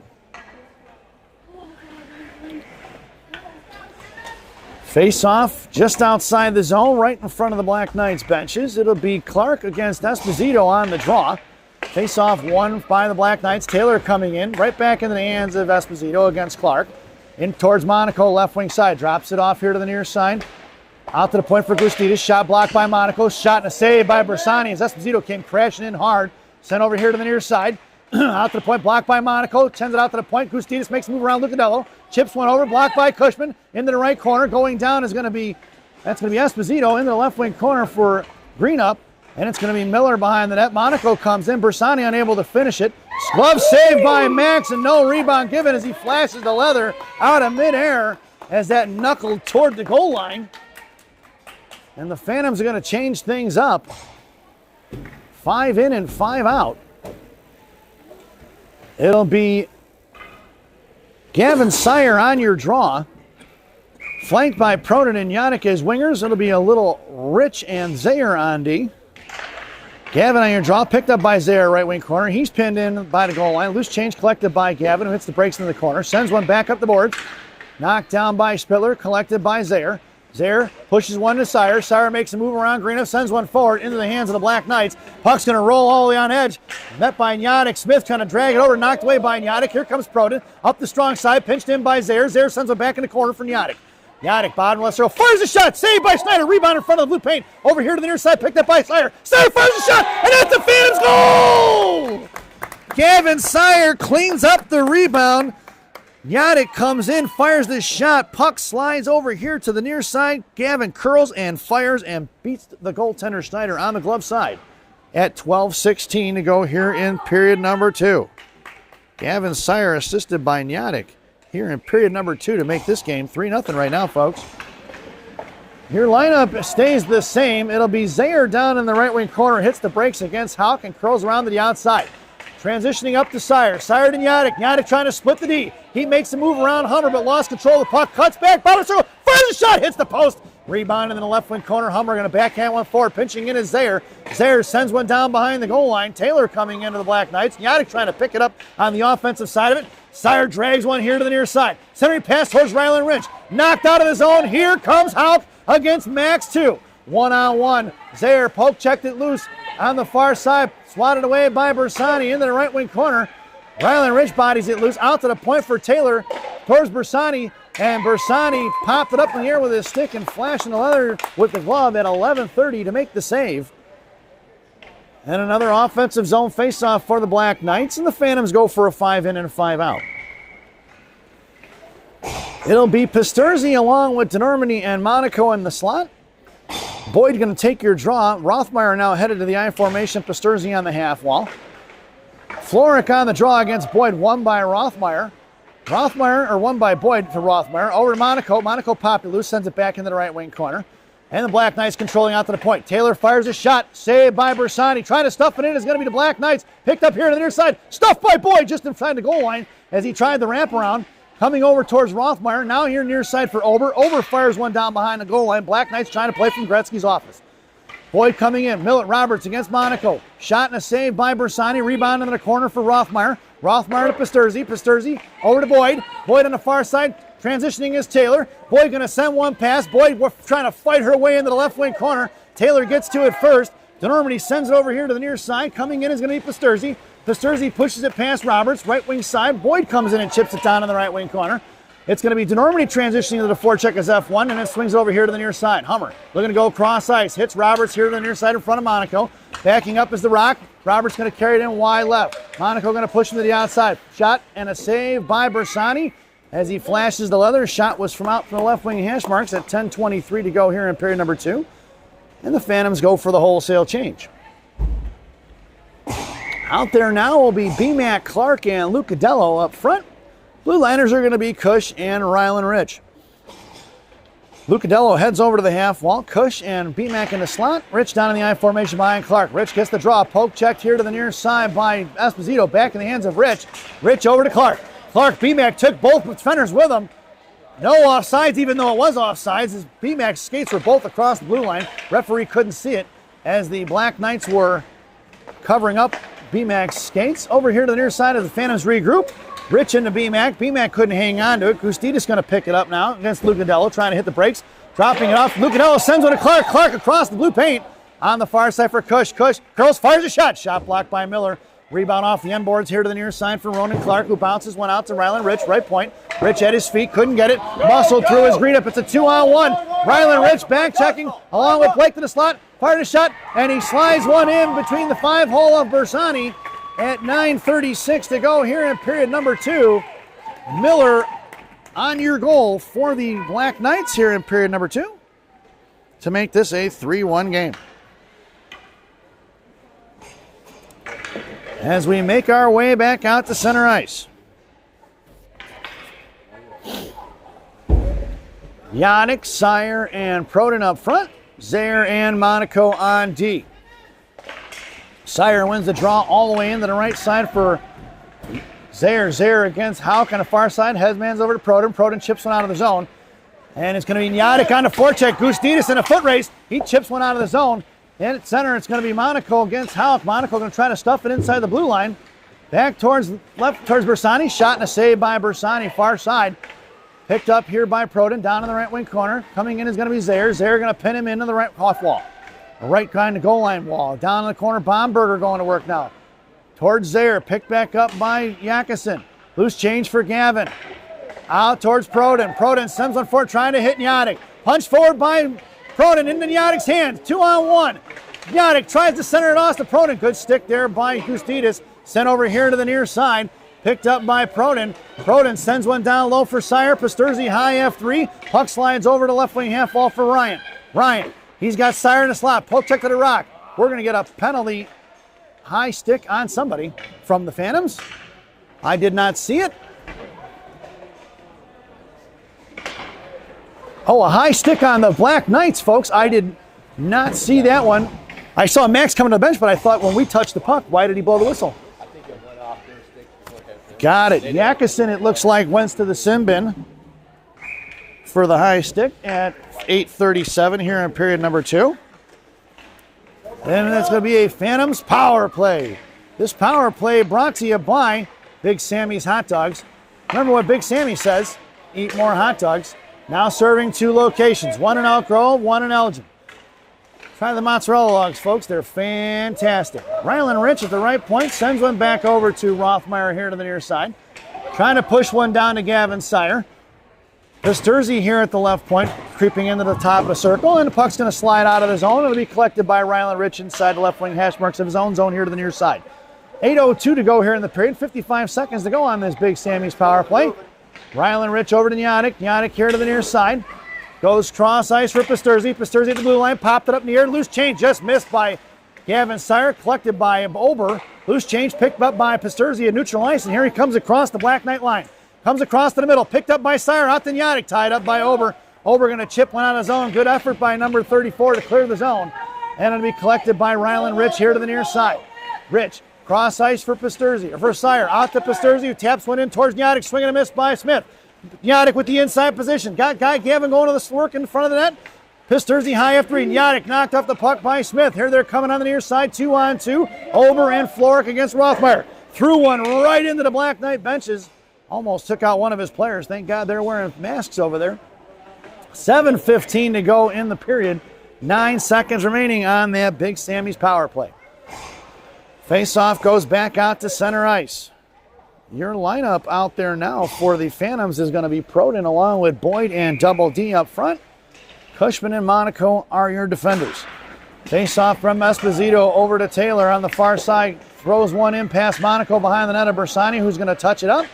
Face-off just outside the zone, right in front of the Black Knights benches. It'll be Clark against Esposito on the draw. Face-off won by the Black Knights. Taylor coming in, right back into the hands of Esposito against Clark. In towards Monaco, left wing side. Drops it off here to the near side. Out to the point for Gustitas. Shot blocked by Monaco. Shot and a save by Bersani as Esposito came crashing in hard. Sent over here to the near side. Out to the point, blocked by Monaco. Sends it out to the point. Gustitas makes a move around Lucadello. Chips one over, blocked by Cushman. Into the right corner. Going down is going to be Esposito into the left wing corner for Greenup. And it's going to be Miller behind the net. Monaco comes in. Bersani unable to finish it. Glove saved by Max, and no rebound given as he flashes the leather out of midair as that knuckled toward the goal line. And the Phantoms are going to change things up. 5 in and 5 out. It'll be Gavin Sire on your draw. Flanked by Pronin and Yannick as wingers. It'll be a little Rich and Zayer on D. Gavin on your draw, picked up by Zayer, right wing corner. He's pinned in by the goal line. Loose change collected by Gavin, who hits the brakes into the corner. Sends one back up the boards. Knocked down by Spittler, collected by Zaire. Zaire pushes one to Sire. Sire makes a move around Greenough, sends one forward into the hands of the Black Knights. Puck's going to roll all the way on edge. Met by Nyadik. Smith trying to drag it over, knocked away by Nyadik. Here comes Proden. Up the strong side, pinched in by Zaire. Zaire sends one back in the corner for Nyadik. Nyadik, bottom left circle, fires a shot, saved by Snyder. Rebound in front of the blue paint. Over here to the near side, picked up by Sire. Sire fires a shot, and that's the Phantoms' goal! Gavin Sire cleans up the rebound. Nyadik comes in, fires this shot. Puck slides over here to the near side. Gavin curls and fires and beats the goaltender Schneider on the glove side. At 12:16 to go here in period number 2. Gavin Sire assisted by Nyadik here in period number 2 to make this game 3-0 right now, folks. Your lineup stays the same. It'll be Zaire down in the right wing corner, hits the brakes against Houck and curls around to the outside. Transitioning up to Sire. Sire to Nyadik. Nyadik trying to split the D. He makes a move around Hummer, but lost control of the puck. Cuts back, bottom circle, fires a shot, hits the post. Rebound in the left wing corner. Hummer going to backhand one forward. Pinching in is Zaire. Zaire sends one down behind the goal line. Taylor coming into the Black Knights. Nyadik trying to pick it up on the offensive side of it. Sire drags one here to the near side. Centering pass towards Ryland Rich. Knocked out of the zone. Here comes Houck against Max 2. One-on-one. Zaire poke checked it loose on the far side. Swatted away by Bersani into the right wing corner. Ryland Rich bodies it loose out to the point for Taylor towards Bersani. And Bersani popped it up in the air with his stick and flashing the leather with the glove at 11:30 to make the save. And another offensive zone faceoff for the Black Knights, and the Phantoms go for a 5-in and 5-out. It'll be Pisturzi along with DeNormany and Monaco in the slot. Boyd going to take your draw. Rothmeyer now headed to the I formation. Pisturzi on the half wall. Florek on the draw against Boyd, won by Rothmeyer. Won by Boyd to Rothmeyer. Over to Monaco. Monaco popped it loose, sends it back into the right wing corner. And the Black Knights controlling out to the point. Taylor fires a shot, saved by Bersani. Trying to stuff it in is going to be the Black Knights. Picked up here to the near side. Stuffed by Boyd just inside the goal line as he tried the wrap around. Coming over towards Rothmeyer. Now here near side for Ober. Ober fires one down behind the goal line. Black Knights trying to play from Gretzky's office. Boyd coming in. Millet Roberts against Monaco. Shot and a save by Bersani. Rebound in the corner for Rothmeyer. Rothmeyer to Pisturzi. Pisturzi over to Boyd. Boyd on the far side. Transitioning is Taylor. Boyd going to send one pass. Boyd trying to fight her way into the left wing corner. Taylor gets to it first. DeNormany sends it over here to the near side. Coming in is going to be Pisturzi. Pisturzi pushes it past Roberts. Right wing side. Boyd comes in and chips it down in the right wing corner. It's going to be DeNormany transitioning to the forecheck as F1, and then swings over here to the near side. Hummer looking to go cross ice. Hits Roberts here to the near side in front of Monaco. Backing up is the Rock. Roberts going to carry it in wide left. Monaco going to push him to the outside. Shot and a save by Bersani as he flashes the leather. Shot was from out from the left wing hash marks at 10:23 to go here in period number 2. And the Phantoms go for the wholesale change. Out there now will be B-Mac Clark and Lucadello up front. Blue liners are going to be Cush and Ryland Rich. Lucadello heads over to the half wall. Cush and B-Mac in the slot. Rich down in the I formation behind Clark. Rich gets the draw. Poke checked here to the near side by Esposito. Back in the hands of Rich. Rich over to Clark. Clark, B-Mac took both defenders with him. No offsides, even though it was offsides, as B-Mac's skates were both across the blue line. Referee couldn't see it as the Black Knights were covering up B-Mac's skates. Over here to the near side as the Phantoms regroup. Rich into B-Mac. B-Mac couldn't hang on to it. Gustidis going to pick it up now against Lucadello, trying to hit the brakes. Dropping it off. Lucadello sends one to Clark. Clark across the blue paint on the far side for Cush. Cush curls, fires a shot. Shot blocked by Miller. Rebound off the end boards here to the near side for Ronan Clark, who bounces one out to Ryland Rich. Right point. Rich at his feet. Couldn't get it. Muscled through his green up. It's a 2-on-1. Ryland Rich back checking along with Blake to the slot. Fired a shot, and he slides one in between the 5-hole of Bersani. At 9:36 to go here in period number 2. Miller on your goal for the Black Knights here in period number 2 to make this a 3-1 game. As we make our way back out to center ice. Yannick, Sire, and Proden up front. Zaire and Monaco on D. Sire wins the draw all the way into the right side for Zaire. Zaire against Houck on the far side. Headman's over to Proden. Proden chips one out of the zone. And it's going to be Nyadik on the forecheck. Gustidis in a foot race. He chips one out of the zone. And at center, it's going to be Monaco against Houck. Monaco going to try to stuff it inside the blue line. Back towards left, towards Bersani. Shot and a save by Bersani, far side. Picked up here by Proden, down in the right wing corner. Coming in is going to be Zaire. Zaire going to pin him into the right off wall. The right kind of goal line wall. Down in the corner, Bomberger going to work now. Towards Zaire, picked back up by Yakison. Loose change for Gavin. Out towards Proden. Proden sends one forward, trying to hit Nyadic. Punch forward by Proden into Nyadic's hands. 2-on-1. Nyadic tries to center it off to Proden. Good stick there by Gustitis. Sent over here to the near side. Picked up by Proden. Proden sends one down low for Sire. Pasturzi high F3. Puck slides over to left wing half wall for Ryan. Ryan, he's got Sire in the slot. Poke check to the rock. We're going to get a penalty high stick on somebody from the Phantoms. I did not see it. Oh, a high stick on the Black Knights, folks. I did not see that one. I saw Max coming to the bench, but I thought when we touched the puck, why did he blow the whistle? Got it. Yakison, it looks like, went to the sin bin for the high stick at 8:37 here in period number 2. And that's going to be a Phantoms power play. This power play brought to you by Big Sammy's Hot Dogs. Remember what Big Sammy says, eat more hot dogs. Now serving 2 locations, one in Elk Grove, one in Elgin. Try the mozzarella logs, folks. They're fantastic. Rylan Rich at the right point sends one back over to Rothmeyer here to the near side. Trying to push one down to Gavin Sire. Pasturzi here at the left point, creeping into the top of the circle, and the puck's going to slide out of the zone. It'll be collected by Rylan Rich inside the left wing hash marks of his own zone here to the near side. 8:02 to go here in the period. 55 seconds to go on this Big Sammy's power play. Rylan Rich over to Nyadic. Nyadic here to the near side. Goes cross ice for Pasturzi. Pasturzi at the blue line, popped it up in the air. Loose change just missed by Gavin Sire, collected by Ober. Loose change picked up by Pasturzi at neutral ice, and here he comes across the Black Knight line. Comes across to the middle, picked up by Sire, out to Nyadic, tied up by Ober. Ober going to chip one out of zone. Good effort by number 34 to clear the zone. And it'll be collected by Rylan Rich here to the near side. Rich, cross ice for Pasturzi, or for Sire, out to Pasturzi, who taps one in towards Nyadic, swing and a miss by Smith. Nyadic with the inside position. Got Guy Gavin going to the work in front of the net. Pasturzi high F3. Nyadic knocked off the puck by Smith. Here they're coming on the near side. 2-on-2. Ober and Floric against Rothmeyer. Threw one right into the Black Knight benches. Almost took out one of his players. Thank God they're wearing masks over there. 7:15 to go in the period. 9 seconds remaining on that Big Sammy's power play. Face-off goes back out to center ice. Your lineup out there now for the Phantoms is going to be Proden along with Boyd and Double D up front. Cushman and Monaco are your defenders. Face-off from Esposito over to Taylor on the far side. Throws one in past Monaco behind the net of Bersani, who's going to touch it up.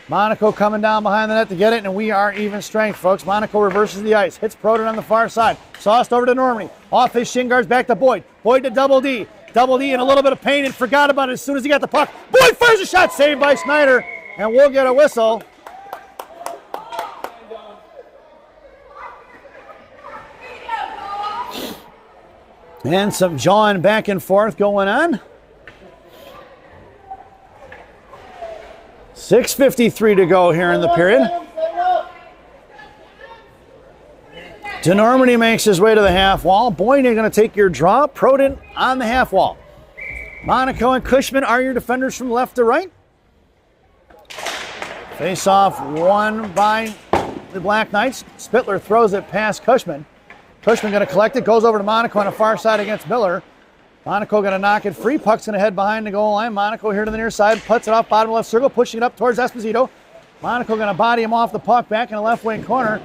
Monaco coming down behind the net to get it, and we are even strength, folks. Monaco reverses the ice. Hits Proden on the far side. Sauced over to Normandy. Off his shin guards back to Boyd. Boyd to Double D. Double D in a little bit of pain and forgot about it as soon as he got the puck. Boyd fires a shot, saved by Snyder, and we'll get a whistle. And some jawing back and forth going on. 6:53 to go here in the period. DeNormany makes his way to the half wall. Boyd is going to take your draw. Proden on the half wall. Monaco and Cushman are your defenders from left to right. Face off won by the Black Knights. Spittler throws it past Cushman. Cushman going to collect it. Goes over to Monaco on the far side against Miller. Monaco going to knock it free. Puck's going to head behind the goal line. Monaco here to the near side. Puts it off bottom left circle. Pushing it up towards Esposito. Monaco going to body him off the puck back in the left wing corner.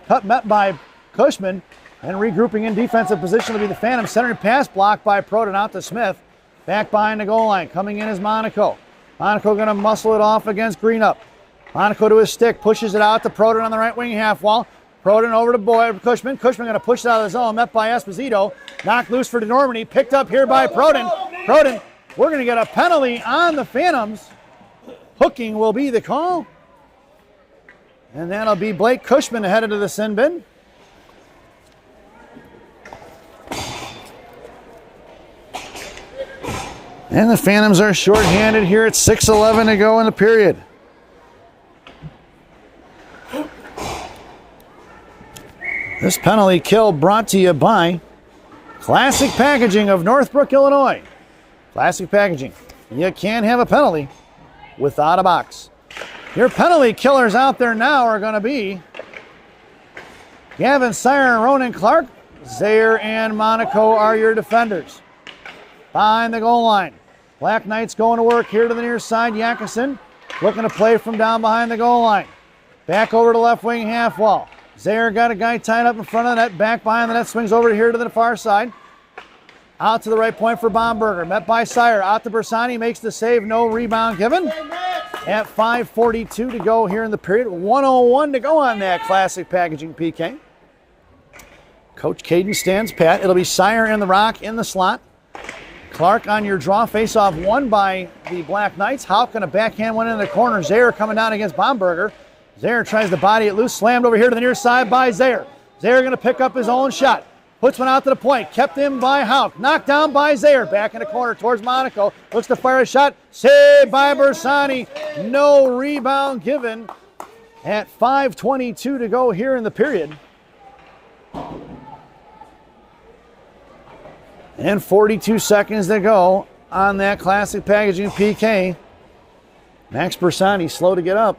Cut met by Cushman, and regrouping in defensive position to be the Phantom. Centering pass blocked by Proden out to Smith. Back behind the goal line. Coming in is Monaco. Monaco going to muscle it off against Greenup. Monaco to his stick. Pushes it out to Proden on the right wing half wall. Proden over to Boyd. Cushman. Cushman going to push it out of the zone. Met by Esposito. Knocked loose for DeNormany. Picked up here by Proden. Proden, we're going to get a penalty on the Phantoms. Hooking will be the call. And that'll be Blake Cushman headed to the sin bin. And the Phantoms are shorthanded here at 6:11 to go in the period. This penalty kill brought to you by Classic Packaging of Northbrook, Illinois. Classic Packaging. You can't have a penalty without a box. Your penalty killers out there now are going to be Gavin Sire and Ronan Clark. Zaire and Monaco are your defenders. Behind the goal line, Black Knights going to work here to the near side. Yakison looking to play from down behind the goal line. Back over to left wing half wall. Zaire got a guy tied up in front of the net. Back behind the net, swings over here to the far side. Out to the right point for Bomberger. Met by Sire. Out to Bersani. Makes the save. No rebound given. At 5:42 to go here in the period. 1:01 to go on that Classic Packaging PK. Coach Caden stands pat. It'll be Sire and the Rock in the slot. Clark on your draw. Face-off won by the Black Knights. Houck going to backhand one in the corner. Zaire coming down against Bomberger. Zaire tries to body it loose. Slammed over here to the near side by Zaire. Zaire going to pick up his own shot. Puts one out to the point. Kept in by Houck. Knocked down by Zaire. Back in the corner towards Monaco. Looks to fire a shot. Saved by Bersani. No rebound given. At 5:22 to go here in the period. And 42 seconds to go on that Classic Packaging PK. Max Bersani slow to get up.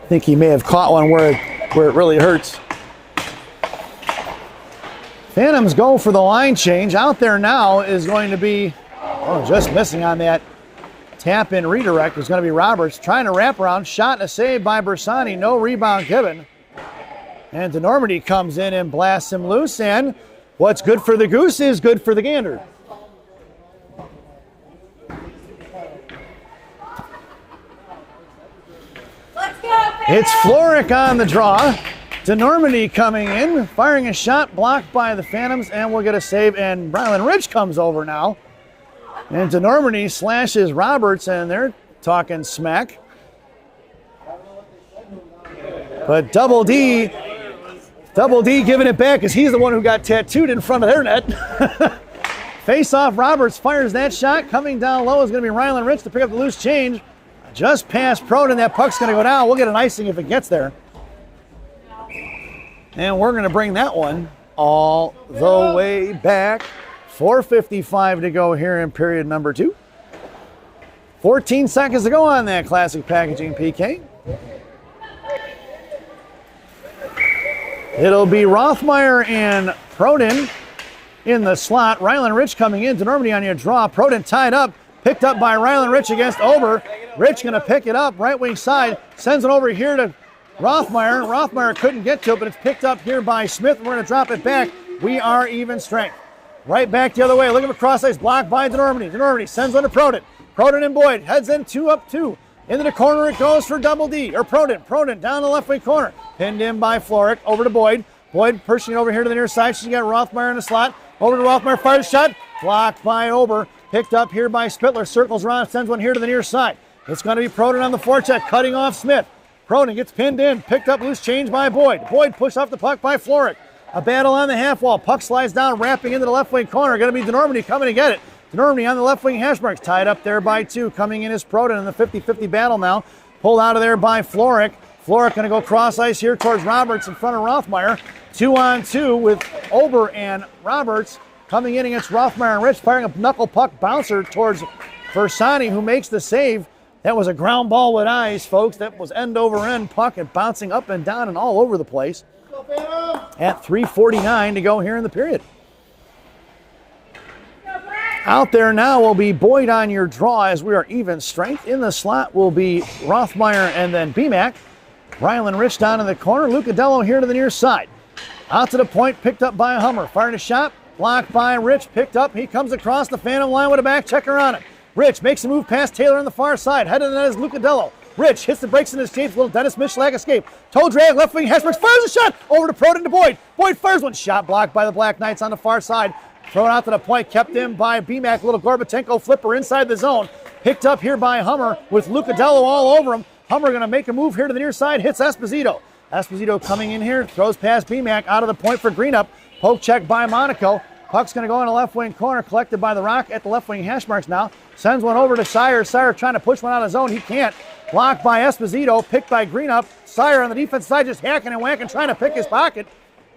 I think he may have caught one where it really hurts. Phantoms go for the line change. Out there now is going to be, just missing on that tap in redirect is going to be Roberts. Trying to wrap around. Shot and a save by Bersani. No rebound given. And DeNormandy comes in and blasts him loose. And what's good for the goose is good for the gander. It's Floric on the draw. DeNormandy coming in, firing a shot blocked by the Phantoms, and we'll get a save. And Ryland Rich comes over now. And DeNormandy slashes Roberts, and they're talking smack. But Double D giving it back because he's the one who got tattooed in front of their net. Face off, Roberts fires that shot. Coming down low is going to be Ryland Rich to pick up the loose change. Just past Proden, that puck's going to go down. We'll get an icing if it gets there. And we're going to bring that one all the way back. 4:55 to go here in period number 2. 14 seconds to go on that Classic Packaging PK. It'll be Rothmeyer and Proden in the slot. Ryland Rich coming in. DeNormandy on your draw. Proden tied up. Picked up by Ryland Rich against Ober. Rich going to pick it up, right wing side. Sends it over here to Rothmeyer. Rothmeyer couldn't get to it, but it's picked up here by Smith. We're going to drop it back. We are even strength. Right back the other way. Look at the cross ice blocked by DeNormandy. DeNormandy sends one to Proden. Proden and Boyd heads in 2-up-2. Into the corner it goes for Double D, or Proden. Proden down the left wing corner. Pinned in by Floric. Over to Boyd. Boyd pushing it over here to the near side. She's got Rothmeyer in the slot. Over to Rothmeyer. Fires a shot. Blocked by Ober. Picked up here by Spittler. Circles around. Sends one here to the near side. It's going to be Proden on the forecheck. Cutting off Smith. Proden gets pinned in. Picked up loose change by Boyd. Boyd pushed off the puck by Floric. A battle on the half wall. Puck slides down, wrapping into the left wing corner. Going to be DeNormandy coming to get it. DeNormandy on the left wing hash marks. Tied up there by 2. Coming in is Proden in the 50-50 battle now. Pulled out of there by Floric. Floric going to go cross ice here towards Roberts in front of Rothmeyer. 2-on-2 with Ober and Roberts. Coming in against Rothmeyer and Rich, firing a knuckle puck bouncer towards Bersani, who makes the save. That was a ground ball with eyes, folks. That was end over end puck and bouncing up and down and all over the place. At 3:49 to go here in the period. Out there now will be Boyd on your draw as we are even strength. In the slot will be Rothmeyer and then BMAC. Ryland Rich down in the corner. Lucadello here to the near side. Out to the point, picked up by Hummer. Firing a shot, blocked by Rich, picked up. He comes across the Phantom line with a back checker on it. Rich makes a move past Taylor on the far side. Head of the net is Lucadello. Rich hits the brakes in his shapes. Little Dennis Michalak escape. Toe drag, left wing, Hesbergs fires a shot. Over to Proden to Boyd. Boyd fires one. Shot blocked by the Black Knights on the far side. Thrown out to the point, kept in by BMAC. Little Gorbatenko flipper inside the zone. Picked up here by Hummer with Lucadello all over him. Hummer going to make a move here to the near side. Hits Esposito. Esposito coming in here. Throws past BMAC out of the point for Greenup. Poke check by Monaco. Puck's going to go in the left wing corner, collected by the Rock at the left wing hash marks now. Sends one over to Sire. Sire trying to push one out of zone. He can't. Blocked by Esposito, picked by Greenup. Sire on the defense side just hacking and whacking, trying to pick his pocket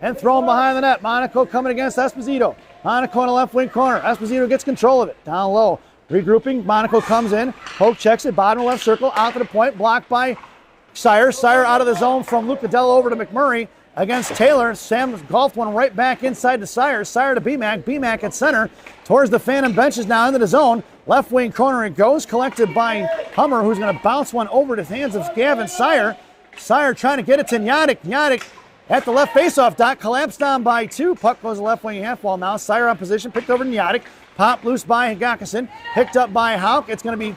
and throw him behind the net. Monaco coming against Esposito. Monaco in the left wing corner. Esposito gets control of it. Down low. Regrouping. Monaco comes in. Poke checks it. Bottom left circle. Out to the point. Blocked by Sire. Sire out of the zone from Lucadella over to McMurray against Taylor. Sam golfed one right back inside to Sire. Sire to BMAC. BMAC at center. Towards the Phantom benches now into the zone. Left wing corner it goes. Collected by Hummer, who's going to bounce one over to the hands of Gavin Sire. Sire trying to get it to Nyadic. Nyadic at the left faceoff dot. Collapsed down by 2. Puck goes the left wing half wall now. Sire on position. Picked over to Nyadic. Popped loose by Yakison. Picked up by Hauk. It's going to be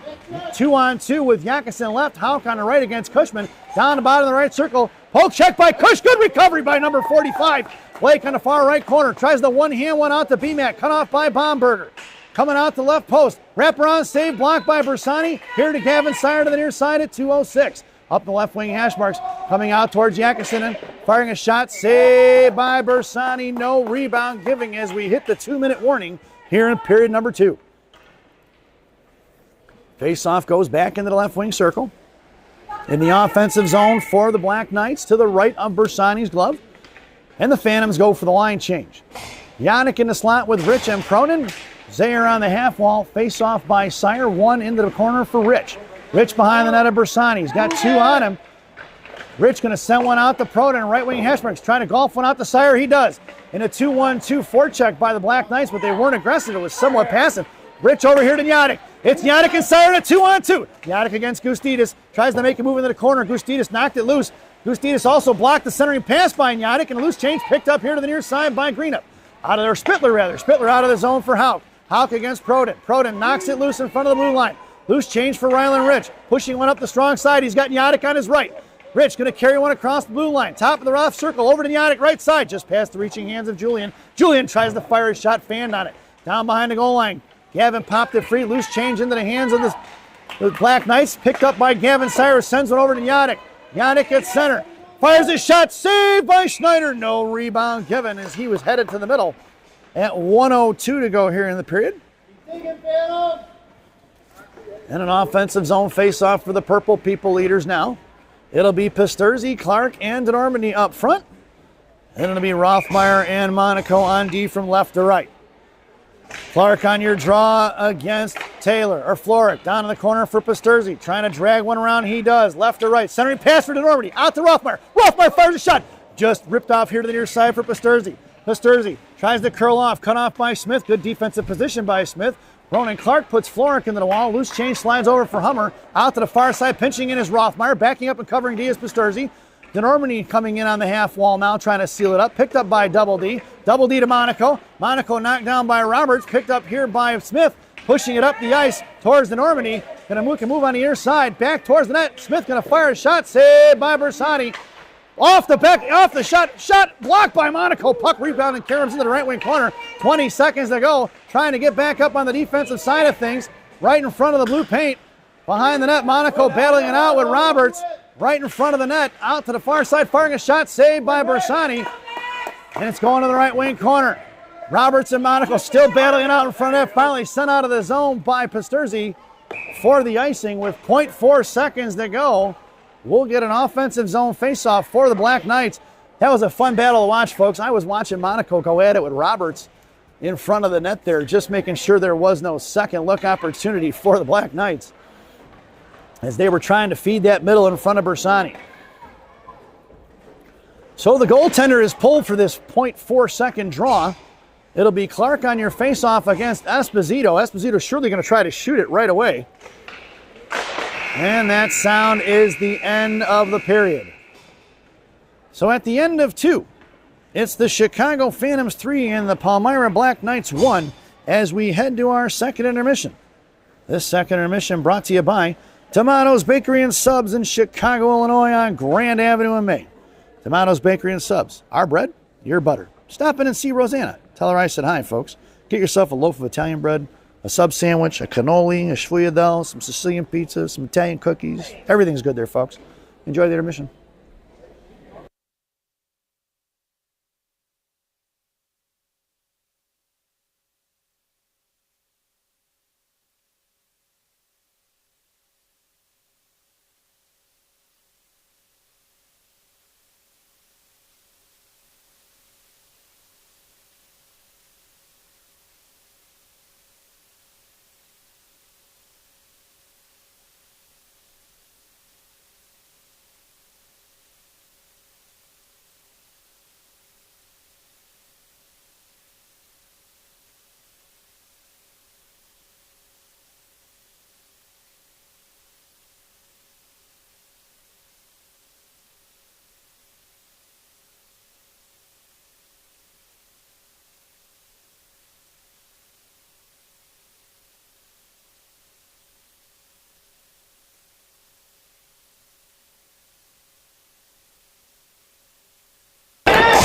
2-on-2 with Yakison left. Hauk on the right against Cushman. Down the bottom of the right circle. Poke check by Cush. Good recovery by number 45. Blake on the far right corner. Tries the one-hand one out to BMAC. Cut off by Bomberger. Coming out the left post. Wraparound save. Blocked by Bersani. Here to Gavin Sire to the near side at 2:06. Up the left wing hash marks. Coming out towards Yakison. Firing a shot. Saved by Bersani. No rebound giving as we hit the 2-minute warning here in period number 2. Face-off goes back into the left wing circle. In the offensive zone for the Black Knights to the right of Bersani's glove. And the Phantoms go for the line change. Yannick in the slot with Rich and Cronin. Zayer on the half wall. Face-off by Sire. One into the corner for Rich. Rich behind the net of Bersani. He's got 2 on him. Rich going to send one out to Proden. Right wing hashmarks trying to golf one out to Sire. He does. In a 2-1-2 forecheck by the Black Knights, but they weren't aggressive. It was somewhat passive. Rich over here to Nyadic. It's Nyadic and Sire in a 2-on-2. Nyadic against Gustidis. Tries to make a move into the corner. Gustidis knocked it loose. Gustidis also blocked the centering pass by Nyadic, and a loose change picked up here to the near side by Greenup. Out of there, Spittler rather. Spittler out of the zone for Hauk. Hauk against Proden. Proden knocks it loose in front of the blue line. Loose change for Ryland Rich. Pushing one up the strong side. He's got Nyadic on his right. Rich going to carry one across the blue line. Top of the rough circle over to Nyadic right side. Just past the reaching hands of Julian. Julian tries to fire his shot. Fanned on it. Down behind the goal line. Gavin popped it free. Loose change into the hands of the Black Knights. Picked up by Gavin Cyrus. Sends it over to Nyadic. Nyadic at center. Fires his shot. Saved by Schneider. No rebound given as he was headed to the middle. At 1:02 to go here in the period. And an offensive zone face-off for the Purple People leaders now. It'll be Pasterzi, Clark, and DeNormandy up front. And it'll be Rothmeyer and Monaco on D from left to right. Clark on your draw against Taylor, or Floric. Down in the corner for Pasterzi. Trying to drag one around. He does. Left to right. Centering pass for DeNormandy. Out to Rothmeyer. Rothmeyer fires a shot. Just ripped off here to the near side for Pasterzi. Pasterzi tries to curl off. Cut off by Smith. Good defensive position by Smith. Ronan Clark puts Floric into the wall. Loose change slides over for Hummer. Out to the far side. Pinching in is Rothmeyer. Backing up and covering D is Pasterzi. DeNormandy coming in on the half wall now, trying to seal it up. Picked up by Double D. Double D to Monaco. Monaco knocked down by Roberts. Picked up here by Smith. Pushing it up the ice towards DeNormandy. Going to move on the near side. Back towards the net. Smith going to fire a shot. Saved by Bersani. Off the shot blocked by Monaco. Puck rebound and carries into the right wing corner. 20 seconds to go. Trying to get back up on the defensive side of things. Right in front of the blue paint. Behind the net, Monaco battling it out with Roberts. Right in front of the net. Out to the far side, firing a shot. Saved by Bersani. And it's going to the right wing corner. Roberts and Monaco still battling it out in front of that. Finally sent out of the zone by Pasterzi for the icing with 0.4 seconds to go. We'll get an offensive zone faceoff for the Black Knights. That was a fun battle to watch, folks. I was watching Monaco go at it with Roberts in front of the net there, just making sure there was no second look opportunity for the Black Knights as they were trying to feed that middle in front of Bersani. So the goaltender is pulled for this 0.4 second draw. It'll be Clark on your faceoff against Esposito. Esposito surely going to try to shoot it right away. And that sound is the end of the period. So at the end of 2, it's the Chicago Phantoms 3 and the Palmyra Black Knights 1 as we head to our second intermission. This second intermission brought to you by Tomatoes Bakery and Subs in Chicago, Illinois on Grand Avenue in Maine. Tomatoes Bakery and Subs. Our bread, your butter. Stop in and see Rosanna. Tell her I said hi, folks. Get yourself a loaf of Italian bread, a sub sandwich, a cannoli, a sfogliatelle, some Sicilian pizza, some Italian cookies. Everything's good there, folks. Enjoy the intermission.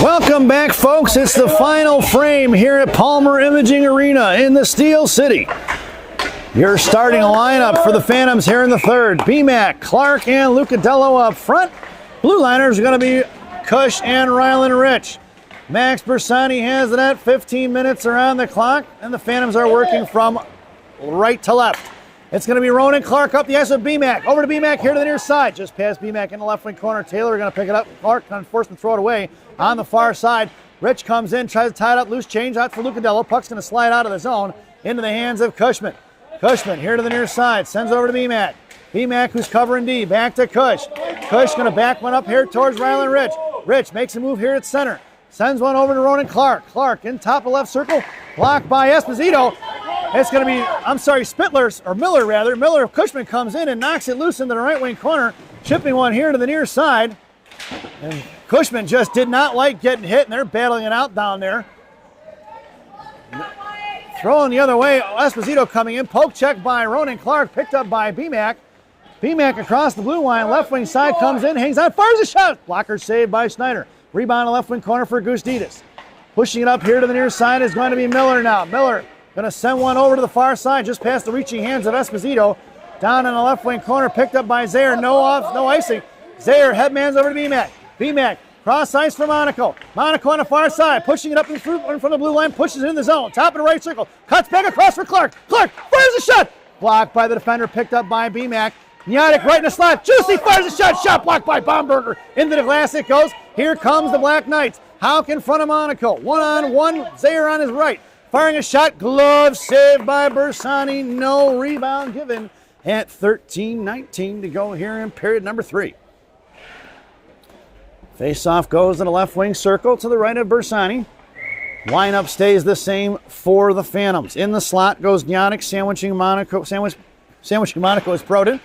Welcome back, folks. It's the final frame here at Palmer Imaging Arena in the Steel City. Your starting lineup for the Phantoms here in the third. BMAC, Clark, and Lucadello up front. Blue liners are going to be Cush and Ryland Rich. Max Bersani has it at 15 minutes around the clock, and the Phantoms are working from right to left. It's going to be Ronan Clark up the ice with BMAC. Over to BMAC here to the near side. Just past BMAC in the left wing corner. Taylor going to pick it up. Clark kind of forced to throw it away on the far side. Rich comes in, tries to tie it up. Loose change out for Lucadello. Puck's going to slide out of the zone into the hands of Cushman. Cushman here to the near side. Sends over to BMAC. BMAC who's covering D. Back to Cush. Cush going to back one up here towards Ryland Rich. Rich makes a move here at center. Sends one over to Ronan Clark. Clark in top of left circle. Blocked by Esposito. It's going to be, Miller rather. Miller, Cushman comes in and knocks it loose into the right wing corner. Chipping one here to the near side. And Cushman just did not like getting hit, and they're battling it out down there. Throwing the other way, Esposito coming in. Poke check by Ronan Clark, picked up by BMAC. BMAC across the blue line, left wing side comes in, hangs on, fires a shot. Blocker saved by Schneider. Rebound in left wing corner for Gustitas. Pushing it up here to the near side is going to be Miller now. Miller going to send one over to the far side, just past the reaching hands of Esposito. Down in the left wing corner, picked up by Zaire. No icing. Zaire headmans over to BMAC. BMAC, cross ice for Monaco. Monaco on the far side, pushing it up in front of the blue line, pushes it in the zone. Top of the right circle, cuts back across for Clark. Clark fires a shot. Blocked by the defender, picked up by BMAC. Nyatic right in the slot. Juicy fires a shot. Shot blocked by Baumberger. Into the glass it goes. Here comes the Black Knights. Hauk in front of Monaco. One-on-one. Zaire on his right. Firing a shot. Glove saved by Bersani. No rebound given at 13:19 to go here in period number 3. Face-off goes to the left wing circle to the right of Bersani. Lineup stays the same for the Phantoms. In the slot goes Nyatic, sandwiching Monaco is Proden.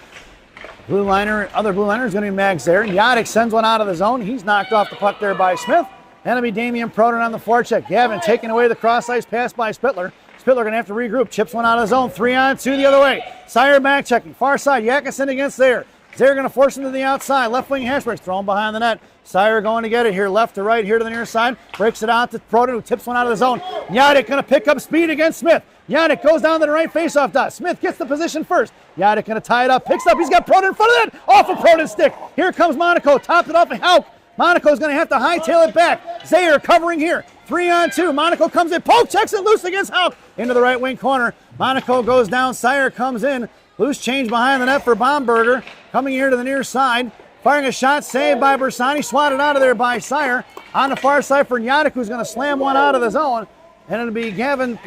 Other blue liner is going to be Max there. Nyatic sends one out of the zone. He's knocked off the puck there by Smith. And it'll be Damian Proden on the forecheck. Gavin taking away the cross-ice pass by Spittler. Spittler going to have to regroup. Chips one out of the zone. 3-on-2 the other way. Sire back checking. Far side. Yakesin against Zaire. Zaire going to force him to the outside. Left wing Hashbreaks thrown behind the net. Sire going to get it here. Left to right here to the near side. Breaks it out to Proden who tips one out of the zone. Nyatic going to pick up speed against Smith. Nyatic goes down to the right faceoff dot. Smith gets the position first. Nyatic going to tie it up. Picks up. He's got Proden in front of that. Off of Proden's stick. Here comes Monaco. Topped it off of Hauk. Monaco's going to have to hightail it back. Zaire covering here. 3-on-2. Monaco comes in. Poke checks it loose against Hauk. Into the right wing corner. Monaco goes down. Sire comes in. Loose change behind the net for Baumberger. Coming here to the near side. Firing a shot saved by Bersani. Swatted out of there by Sire. On the far side for Nyatic, who's going to slam one out of the zone. And it'll be Damian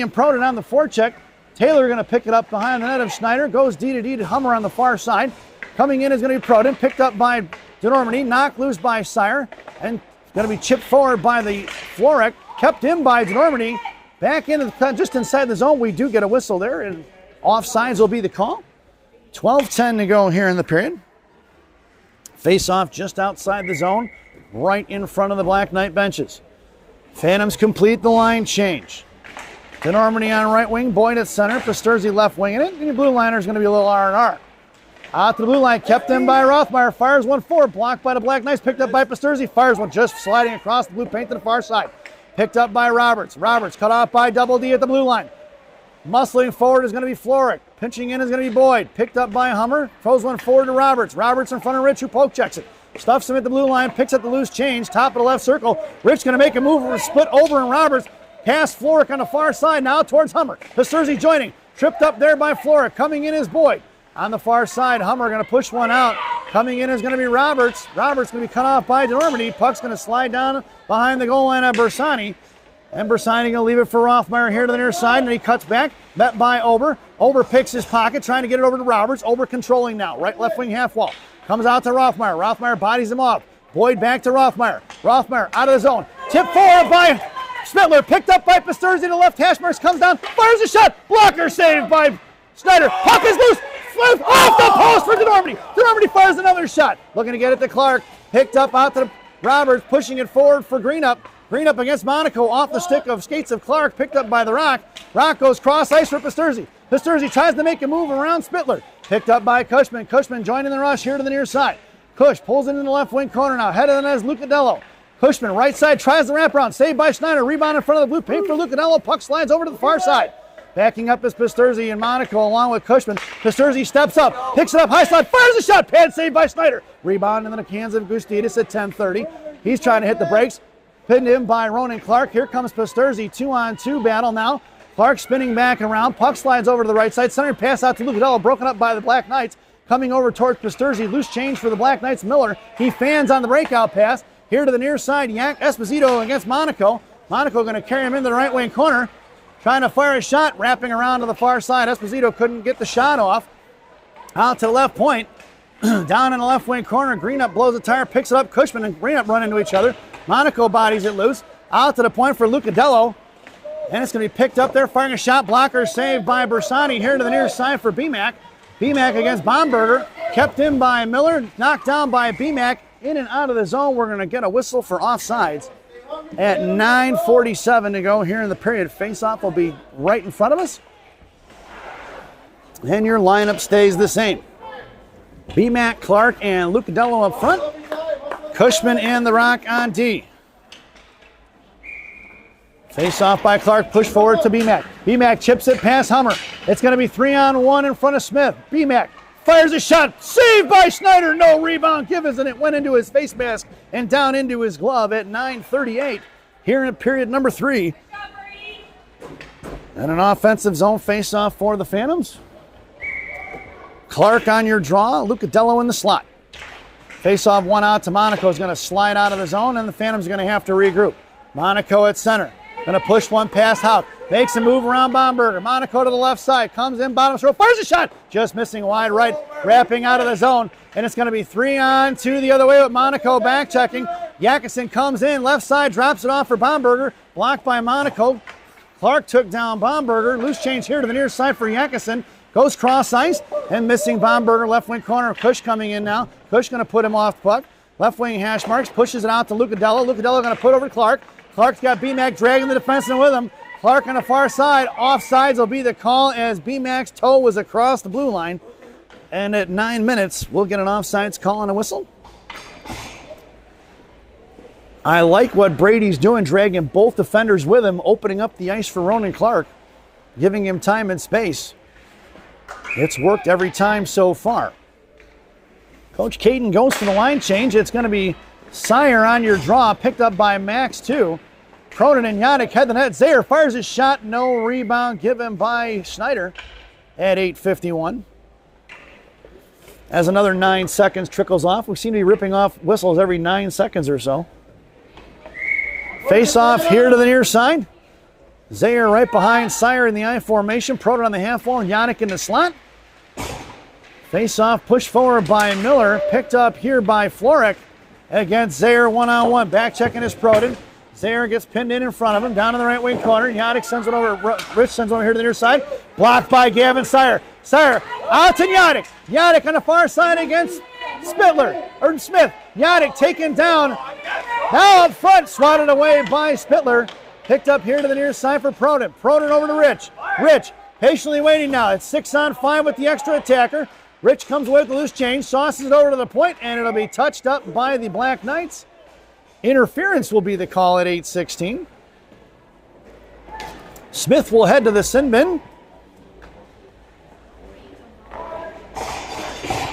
Proden on the forecheck. Taylor going to pick it up behind the net of Schneider. Goes D to Hummer on the far side. Coming in is going to be Proden. Picked up by DeNormandie. Knocked loose by Sire. And going to be chipped forward by the Florek. Kept in by DeNormandie. Back into just inside the zone. We do get a whistle there. And offsides will be the call. 12:10 to go here in the period. Face-off just outside the zone. Right in front of the Black Knight benches. Phantoms complete the line change. DeNormandie on right wing, Boyd at center, Pasterzi left wing in it, and your blue liner is going to be a little R&R. Out to the blue line, kept in by Rothmeyer, fires one forward, blocked by the Black Knights, picked up by Pasterzi, fires one just sliding across the blue paint to the far side. Picked up by Roberts. Roberts cut off by Double D at the blue line. Muscling forward is going to be Floric. Pinching in is going to be Boyd. Picked up by Hummer, throws one forward to Roberts. Roberts in front of Rich, who poke checks it. Stuffs him at the blue line, picks up the loose change, top of the left circle. Rich going to make a move, split over, and Roberts past Floric on the far side, now towards Hummer. Pasterzi joining, tripped up there by Floric. Coming in is Boyd. On the far side, Hummer going to push one out. Coming in is going to be Roberts. Roberts going to be cut off by DeNormandie. Puck's going to slide down behind the goal line of Bersani. And Bersani going to leave it for Rothmeyer here to the near side, and he cuts back, met by Ober. Ober picks his pocket, trying to get it over to Roberts. Ober controlling now, right left wing half wall. Comes out to Rothmeyer. Rothmeyer bodies him off. Boyd back to Rothmeyer. Rothmeyer out of the zone. Tip forward by Spittler. Picked up by Pasterzi to the left. Hashmarks comes down. Fires a shot. Blocker saved by Schneider. Puck is loose. Off the post for DeNormandie. DeNormandie fires another shot. Looking to get it to Clark. Picked up out to Roberts. Pushing it forward for Greenup. Greenup against Monaco. Off the stick of skates of Clark. Picked up by the Rock. Rock goes cross ice for Pasterzi. Pasterzi tries to make a move around Spittler. Picked up by Cushman. Cushman joining the rush here to the near side. Cush pulls it in the left wing corner now. Head of the net is Lucadello. Cushman, right side, tries the wraparound. Saved by Schneider. Rebound in front of the blue paint for Lucadello. Puck slides over to the far side. Backing up is Pisturzi and Monaco along with Cushman. Pisturzi steps up, picks it up, high slot, fires a shot. Pad saved by Schneider. Rebound in the hands of Gustidis at 10:30. He's trying to hit the brakes. Pinned in by Ronan Clark. Here comes Pisturzi. 2-on-2 battle now. Clark spinning back and around. Puck slides over to the right side. Center pass out to Lucadello. Broken up by the Black Knights. Coming over towards Pisturzi. Loose change for the Black Knights. Miller. He fans on the breakout pass. Here to the near side. Esposito against Monaco. Monaco going to carry him into the right wing corner. Trying to fire a shot. Wrapping around to the far side. Esposito couldn't get the shot off. Out to the left point. Down in the left wing corner. Greenup blows the tire. Picks it up. Cushman and Greenup run into each other. Monaco bodies it loose. Out to the point for Lucadello. And it's going to be picked up there. Firing a shot. Blocker saved by Bersani. Here to the near side for BMAC. BMAC against Bomberger. Kept in by Miller. Knocked down by BMAC. In and out of the zone. We're going to get a whistle for offsides at 9:47 to go here in the period. Face-off will be right in front of us. And your lineup stays the same. BMAC, Clark, and Lucadello up front. Cushman and the Rock on D. Face off by Clark, push forward to BMAC. BMAC chips it past Hummer. It's going to be 3-on-1 in front of Smith. BMAC fires a shot, saved by Schneider. No rebound given, and it went into his face mask and down into his glove at 9:38 here in period number 3. And an offensive zone face-off for the Phantoms. Clark on your draw, Lucadello in the slot. Face-off one out to Monaco is going to slide out of the zone, and the Phantoms are going to have to regroup. Monaco at center. Going to push one past Houck. Makes a move around Bomberger. Monaco to the left side. Comes in, bottom throw. Fires a shot. Just missing wide right. Wrapping out of the zone. And it's going to be 3-on-2 the other way with Monaco back checking. Yakison comes in. Left side. Drops it off for Bomberger. Blocked by Monaco. Clark took down Bomberger. Loose change here to the near side for Yakison. Goes cross ice. And missing Bomberger. Left wing corner. Cush coming in now. Cush going to put him off the puck. Left wing hash marks. Pushes it out to Lucadello. Lucadello going to put over to Clark. Clark's got BMAC dragging the defenseman with him. Clark on the far side. Offsides will be the call as BMAC's toe was across the blue line. And at 9 minutes, we'll get an offsides call and a whistle. I like what Brady's doing, dragging both defenders with him, opening up the ice for Ronan Clark, giving him time and space. It's worked every time so far. Coach Caden goes for the line change. It's going to be Sire on your draw, picked up by Max too. Cronin and Yannick head to net. Zayer fires his shot, no rebound given by Schneider at 8:51. As another 9 seconds trickles off. We seem to be ripping off whistles every 9 seconds or so. Face off here to the near side. Zayer right behind Sire in the I formation. Proton on the half wall, Yannick in the slot. Face off, push forward by Miller. Picked up here by Florek. Against Zayer 1-on-1. Back checking his Proden. Zayer gets pinned in front of him. Down in the right wing corner. Yannick sends it over. Rich sends it over here to the near side. Blocked by Gavin Sire. Sire out to Yannick. Yannick on the far side against Smith. Yannick taken down. Now up front. Swatted away by Spittler. Picked up here to the near side for Proden. Proden over to Rich. Rich patiently waiting now. It's 6-on-5 with the extra attacker. Rich comes away with the loose change, sauces it over to the point, and it'll be touched up by the Black Knights. Interference will be the call at 8:16. Smith will head to the sin bin.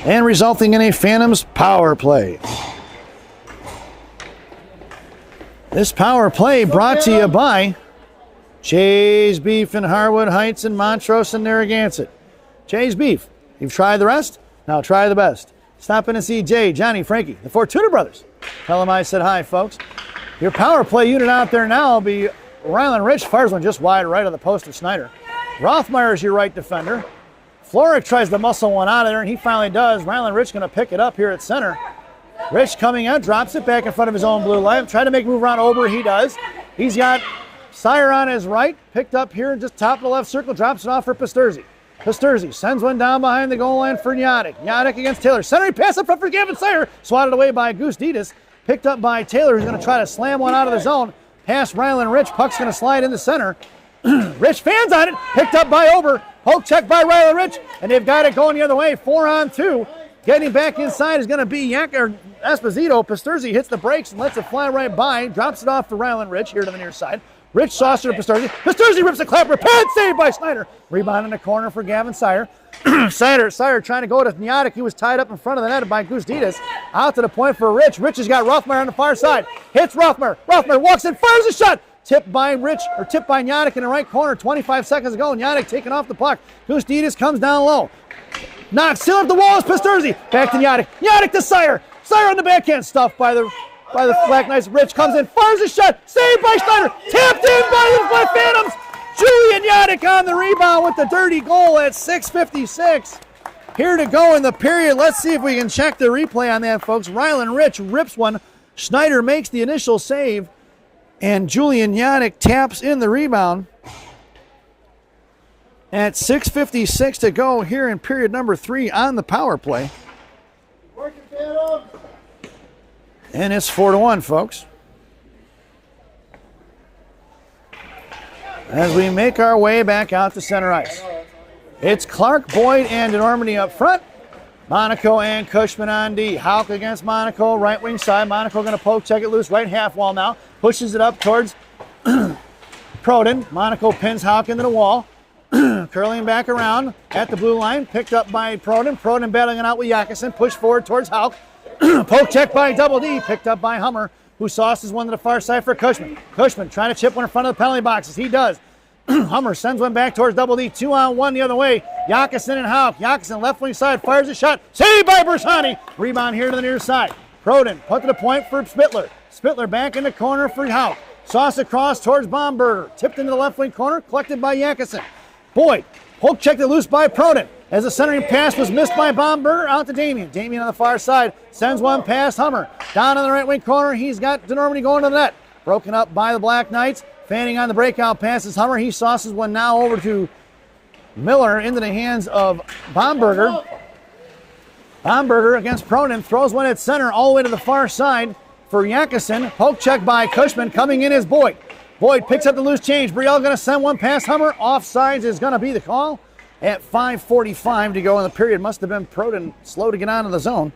And resulting in a Phantoms power play. This power play brought to you by Jay's Beef in Harwood Heights and Montrose and Narragansett. Jay's Beef. You've tried the rest? Now try the best. Stop in and see Jay, Johnny, Frankie, the Fortuna brothers. Tell them I said hi, folks. Your power play unit out there now will be Ryland Rich. Fires one just wide right of the post of Snyder. Rothmeyer is your right defender. Florek tries to muscle one out of there, and he finally does. Ryland Rich going to pick it up here at center. Rich coming out, drops it back in front of his own blue line. Trying to make a move around Ober, he does. He's got Sire on his right. Picked up here, just top of the left circle, drops it off for Pisturzi. Pisturzi sends one down behind the goal line for Yannick. Yannick against Taylor. Centering pass up front for Gavin Sire. Swatted away by Gustidis. Picked up by Taylor, who's going to try to slam one out of the zone. Past Ryland Rich. Puck's going to slide in the center. Rich fans on it. Picked up by Ober. Poke check by Ryland Rich. And they've got it going the other way. 4-on-2. Getting back inside is going to be Esposito. Pasturzi hits the brakes and lets it fly right by. Drops it off to Ryland Rich here to the near side. Rich saucer to Pasturzi. Pasturzi rips a clapper. Pad save by Snyder. Rebound in the corner for Gavin Sire. Sire trying to go to Nyatic. He was tied up in front of the net by Gustitas. Out to the point for Rich. Rich has got Rothmeyer on the far side. Hits Rothmeyer. Rothmeyer walks in, fires a shot. Tipped by Nyatic in the right corner 25 seconds ago. Nyatic taking off the puck. Gustitas comes down low. Knocks, still at the wall is Pasturzi. Back to Nyatic. Nyatic to Sire. Sire on the backhand. Stuffed by the Black Knights. Rich comes in, fires a shot. Saved by Snyder. Tapped in by Phantoms. Julian Nyatic on the rebound with the dirty goal at 6:56. Here to go in the period. Let's see if we can check the replay on that, folks. Ryland Rich rips one. Schneider makes the initial save. And Julian Nyatic taps in the rebound. At 6:56 to go here in period number 3 on the power play. And it's 4-1, folks. As we make our way back out to center ice. It's Clark, Boyd, and Normandy up front. Monaco and Cushman on D. Houck against Monaco, right wing side. Monaco going to poke, check it loose, right half wall now. Pushes it up towards Proden. Monaco pins Houck into the wall. Curling back around at the blue line. Picked up by Proden. Proden battling it out with Yakison. Pushed forward towards Houck. Poke check by Double D. Picked up by Hummer, who sauces one to the far side for Cushman. Cushman trying to chip one in front of the penalty boxes. He does. Hummer sends one back towards Double D. 2-on-1 the other way. Yakison and Houck. Yakison left wing side fires a shot. Saved by Bersani. Rebound here to the near side. Proden put to the point for Spittler. Spittler back in the corner for Houck. Sauce across towards Bomberger. Tipped into the left wing corner. Collected by Yakison. Boyd poke checked it loose by Proden. As the centering pass was missed by Bomberger, out to Damien. Damien on the far side sends one past Hummer. Down in the right wing corner, he's got DeNormandie going to the net. Broken up by the Black Knights. Fanning on the breakout passes Hummer. He sauces one now over to Miller into the hands of Bomberger. Bomberger against Proden. Throws one at center all the way to the far side for Yakison. Poke check by Cushman. Coming in is Boyd. Boyd picks up the loose change. Brielle going to send one past Hummer. Offsides is going to be the call. At 5:45 to go in the period. Must have been Proden slow to get out of the zone.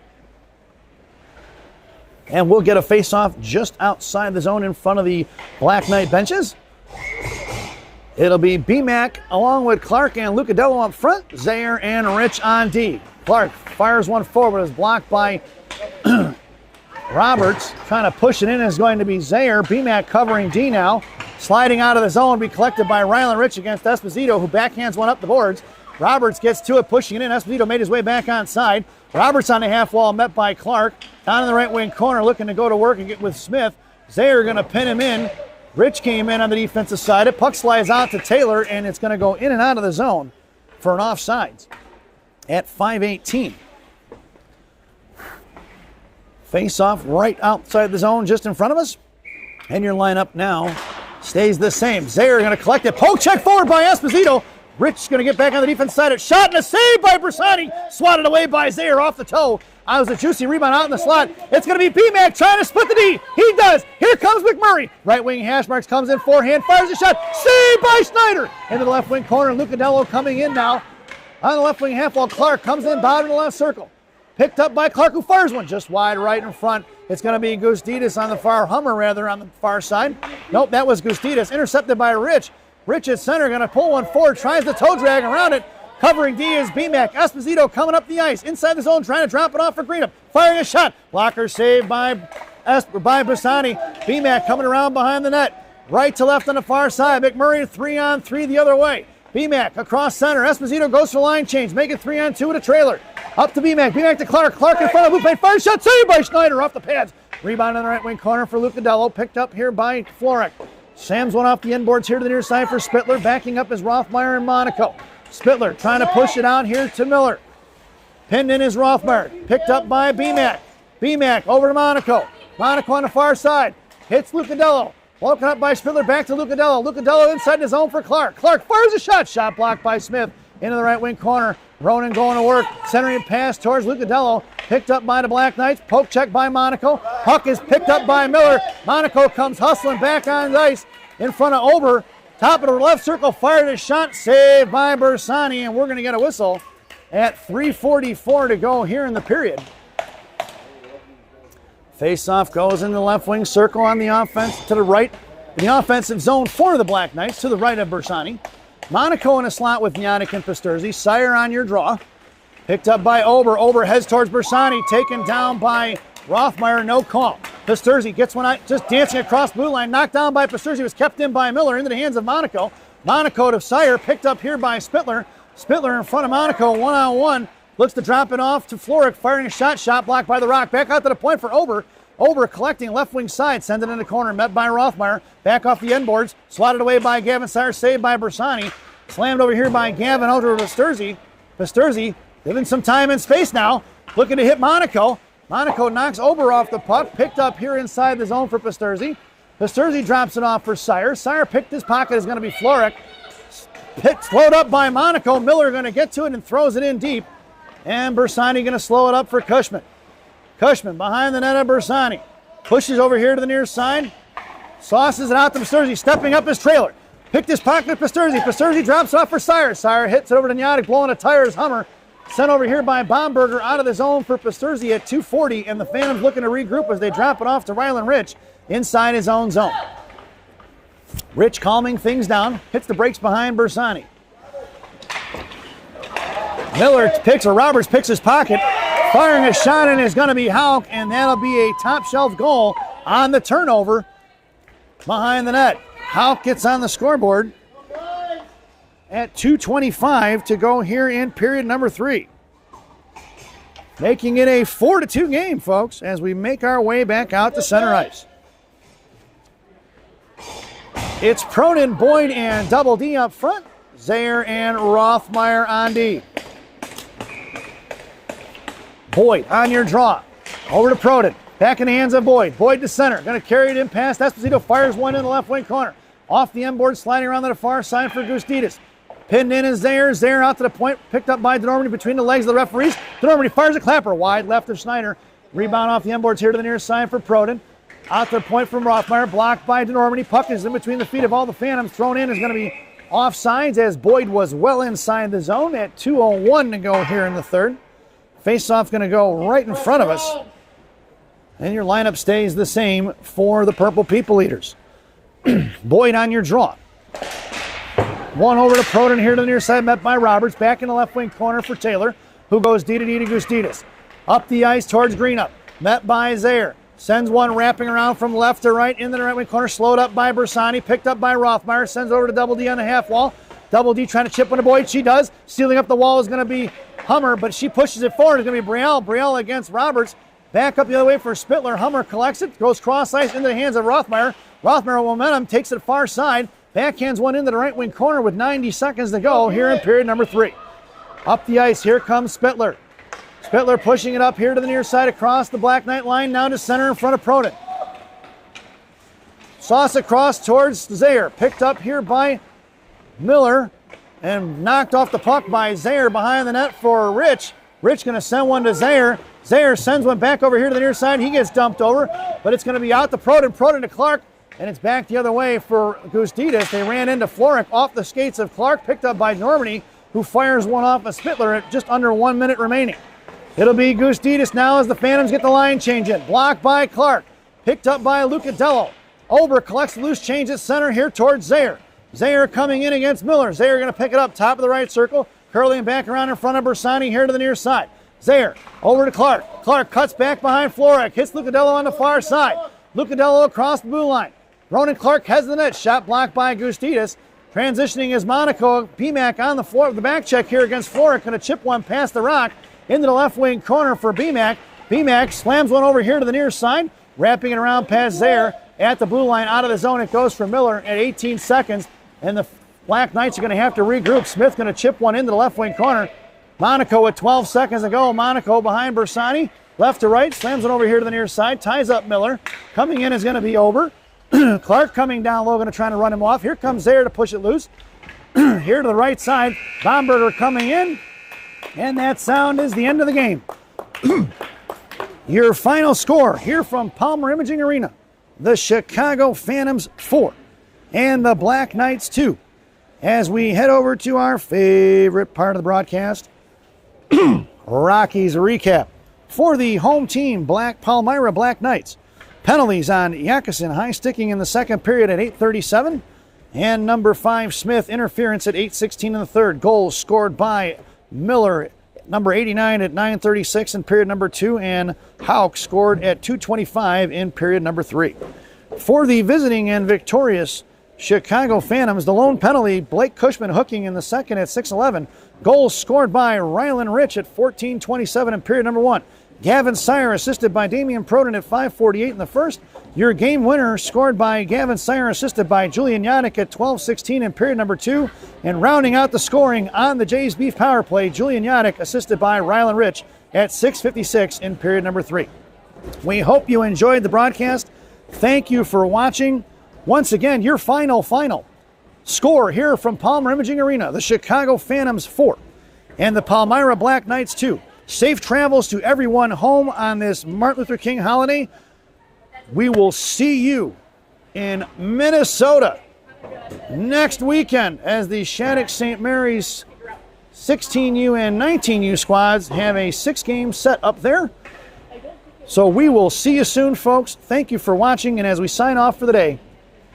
And we'll get a face-off just outside the zone in front of the Black Knight benches. It'll be BMAC along with Clark and Lucadello up front. Zaire and Rich on D. Clark fires one forward. Is blocked by Roberts. Trying to push it in is going to be Zaire. BMAC covering D now. Sliding out of the zone, be collected by Ryland Rich against Esposito, who backhands one up the boards. Roberts gets to it, pushing it in. Esposito made his way back onside. Roberts on the half wall, met by Clark. Down in the right wing corner, looking to go to work and get with Smith. Zaire going to pin him in. Rich came in on the defensive side. It puck slides out to Taylor, and it's going to go in and out of the zone for an offsides at 5:18. Face off right outside the zone, just in front of us. And your lineup now stays the same. Zaire going to collect it. Poke check forward by Esposito. Rich going to get back on the defense side. Shot and a save by Bersani. Swatted away by Zaire off the toe. That was a juicy rebound out in the slot. It's going to be BMAC trying to split the D. He does. Here comes McMurray. Right wing hash marks comes in forehand. Fires a shot. Saved by Snyder. Into the left wing corner. Lucadello coming in now. On the left wing half wall. Clark comes in bottom of the left circle. Picked up by Clark, who fires one just wide right in front. It's going to be Gustitas on the far, Hummer rather, on the far side. Nope, that was Gustitas. Intercepted by Rich. Rich at center, going to pull one forward, tries the toe drag around it. Covering D is BMAC. Esposito coming up the ice, inside the zone, trying to drop it off for Greenup. Firing a shot. Blocker saved by Bassani. BMAC coming around behind the net. Right to left on the far side. McMurray 3-on-3 the other way. BMAC across center. Esposito goes for line change. Make it 3-on-2 with a trailer. Up to BMAC. BMAC to Clark. Clark in front of Lupe. Fire shot saved by Schneider off the pads. Rebound in the right wing corner for Lucadello. Picked up here by Florek. Sam's one off the inboards here to the near side for Spittler. Backing up is Rothmeyer and Monaco. Spittler trying to push it out here to Miller. Pinned in is Rothmeyer. Picked up by BMAC. BMAC over to Monaco. Monaco on the far side. Hits Lucadello. Woken up by Spittler, back to Lucadello. Lucadello inside the zone for Clark. Clark fires a shot. Shot blocked by Smith. Into the right wing corner. Ronan going to work. Centering pass towards Lucadello. Picked up by the Black Knights. Poke check by Monaco. Puck is picked up by Miller. Monaco comes hustling back on the ice in front of Ober. Top of the left circle. Fired a shot. Saved by Bersani. And we're going to get a whistle at 3:44 to go here in the period. Face-off goes in the left wing circle on the offense to the right. In the offensive zone for the Black Knights to the right of Bersani. Monaco in a slot with Yannick and Pasterzi. Sire on your draw. Picked up by Ober. Ober heads towards Bersani. Taken down by Rothmeyer. No call. Pasterzi gets one out, just dancing across blue line. Knocked down by Pasterzi. Was kept in by Miller into the hands of Monaco. Monaco to Sire. Picked up here by Spittler. Spittler in front of Monaco. One-on-one. Looks to drop it off to Floric. Firing a shot. Shot blocked by the Rock. Back out to the point for Ober. Ober collecting left wing side, sends it in the corner, met by Rothmeyer. Back off the end boards, swatted away by Gavin Sire, saved by Bersani. Slammed over here by Gavin over to Pasterzi. Pasterzi given some time and space now, looking to hit Monaco. Monaco knocks Ober off the puck, picked up here inside the zone for Pasterzi. Pasterzi drops it off for Sire. Sire picked his pocket, is going to be Floric. Slowed up by Monaco. Miller going to get to it and throws it in deep. And Bersani going to slow it up for Cushman. Cushman behind the net of Bersani. Pushes over here to the near side. Sauces it out to Pasterzi, stepping up his trailer. Picked his pocket, Pasterzi. Pasterzi drops off for Sire. Sire hits it over to Yannick, blowing a tire's Hummer. Sent over here by Baumberger out of the zone for Pasterzi at 2:40, and the Phantoms looking to regroup as they drop it off to Rylan Rich inside his own zone. Rich calming things down, hits the brakes behind Bersani. Miller picks, or Roberts picks his pocket. Firing a shot and is going to be Houck, and that'll be a top shelf goal on the turnover behind the net. Houck gets on the scoreboard at 2:25 to go here in period number 3. Making it a 4-2 game, folks, as we make our way back out to center ice. It's Pronin, Boyd, and Double D up front. Zayer and Rothmeyer on D. Boyd on your draw. Over to Proden. Back in the hands of Boyd. Boyd to center. Going to carry it in past Esposito. Fires one in the left wing corner. Off the end board, sliding around to the far side for Gustitas. Pinned in is Zayer. Zayer out to the point. Picked up by DeNormany between the legs of the referees. DeNormany fires a clapper wide left of Schneider. Rebound off the end boards here to the near side for Proden. Out to the point from Rothmeyer. Blocked by DeNormany. Puck is in between the feet of all the Phantoms. Thrown in is going to be offsides as Boyd was well inside the zone at 2:01 to go here in the third. Face-off going to go right in front of us. And your lineup stays the same for the Purple People Eaters. Boyd on your draw. One over to Proden here to the near side, met by Roberts. Back in the left wing corner for Taylor, who goes D to D to Gustitas. Up the ice towards Greenup. Met by Zayer. Sends one wrapping around from left to right into the right wing corner. Slowed up by Bersani. Picked up by Rothmeyer. Sends over to Double D on the half wall. Double D trying to chip one to Boyd. She does. Sealing up the wall is going to be Hummer, but she pushes it forward. It's going to be Brielle. Brielle against Roberts. Back up the other way for Spittler. Hummer collects it. Goes cross ice into the hands of Rothmeyer. Rothmeyer with momentum. Takes it far side. Backhands one into the right wing corner with 90 seconds to go here in period number 3. Up the ice. Here comes Spittler. Spittler pushing it up here to the near side across the Black Knight line. Now to center in front of Proden. Sauce across towards Zayer. Picked up here by Miller and knocked off the puck by Zayer behind the net for Rich. Rich going to send one to Zayer. Zayer sends one back over here to the near side. He gets dumped over, but it's going to be out to Proden. Proden to Clark, and it's back the other way for Gustitas. They ran into Floric off the skates of Clark, picked up by Normandy, who fires one off of Spittler at just under 1 minute remaining. It'll be Gustitas now as the Phantoms get the line change in. Blocked by Clark, picked up by Lucadello. Ober collects the loose change at center here towards Zayer. Zayer coming in against Miller. Zayer going to pick it up top of the right circle. Curling back around in front of Bersani here to the near side. Zayer over to Clark. Clark cuts back behind Floric. Hits Lucadello on the far side. Lucadello across the blue line. Ronan Clark has the net. Shot blocked by Gustitas. Transitioning is Monaco. BMAC on the floor. The back check here against Floric. Going to chip one past the Rock into the left wing corner for BMAC. BMAC slams one over here to the near side. Wrapping it around past Zayer at the blue line out of the zone. It goes for Miller at 18 seconds. And the Black Knights are going to have to regroup. Smith going to chip one into the left wing corner. Monaco with 12 seconds to go. Monaco behind Bersani. Left to right. Slams it over here to the near side. Ties up Miller. Coming in is going to be Ober. Clark coming down low. Going to try to run him off. Here comes Zayer to push it loose. Here to the right side. Baumberger coming in. And that sound is the end of the game. Your final score here from Palmer Imaging Arena. The Chicago Phantoms 4. And the Black Knights 2. As we head over to our favorite part of the broadcast, Rockies recap. For the home team, Palmyra Black Knights. Penalties on Yakusin, high sticking in the second period at 8:37. And number 5, Smith, interference at 8:16 in the third. Goals scored by Miller, number 89 at 9:36 in period number 2. And Hauk scored at 2:25 in period number 3. For the visiting and victorious Chicago Phantoms, the lone penalty, Blake Cushman hooking in the second at 6:11. Goals scored by Rylan Rich at 14:27 in period number 1. Gavin Sire assisted by Damian Proden at 5:48 in the first. Your game winner scored by Gavin Sire assisted by Julian Yannick at 12:16 in period number 2. And rounding out the scoring on the Jays Beef power play, Julian Yannick assisted by Rylan Rich at 6:56 in period number 3. We hope you enjoyed the broadcast. Thank you for watching. Once again, your final score here from Palmer Imaging Arena, the Chicago Phantoms 4 and the Palmyra Black Knights 2. Safe travels to everyone home on this Martin Luther King holiday. We will see you in Minnesota next weekend as the Shattuck St. Mary's 16U and 19U squads have a 6-game set up there. So we will see you soon, folks. Thank you for watching, and as we sign off for the day,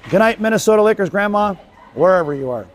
good night, Minnesota Lakers, Grandma, wherever you are.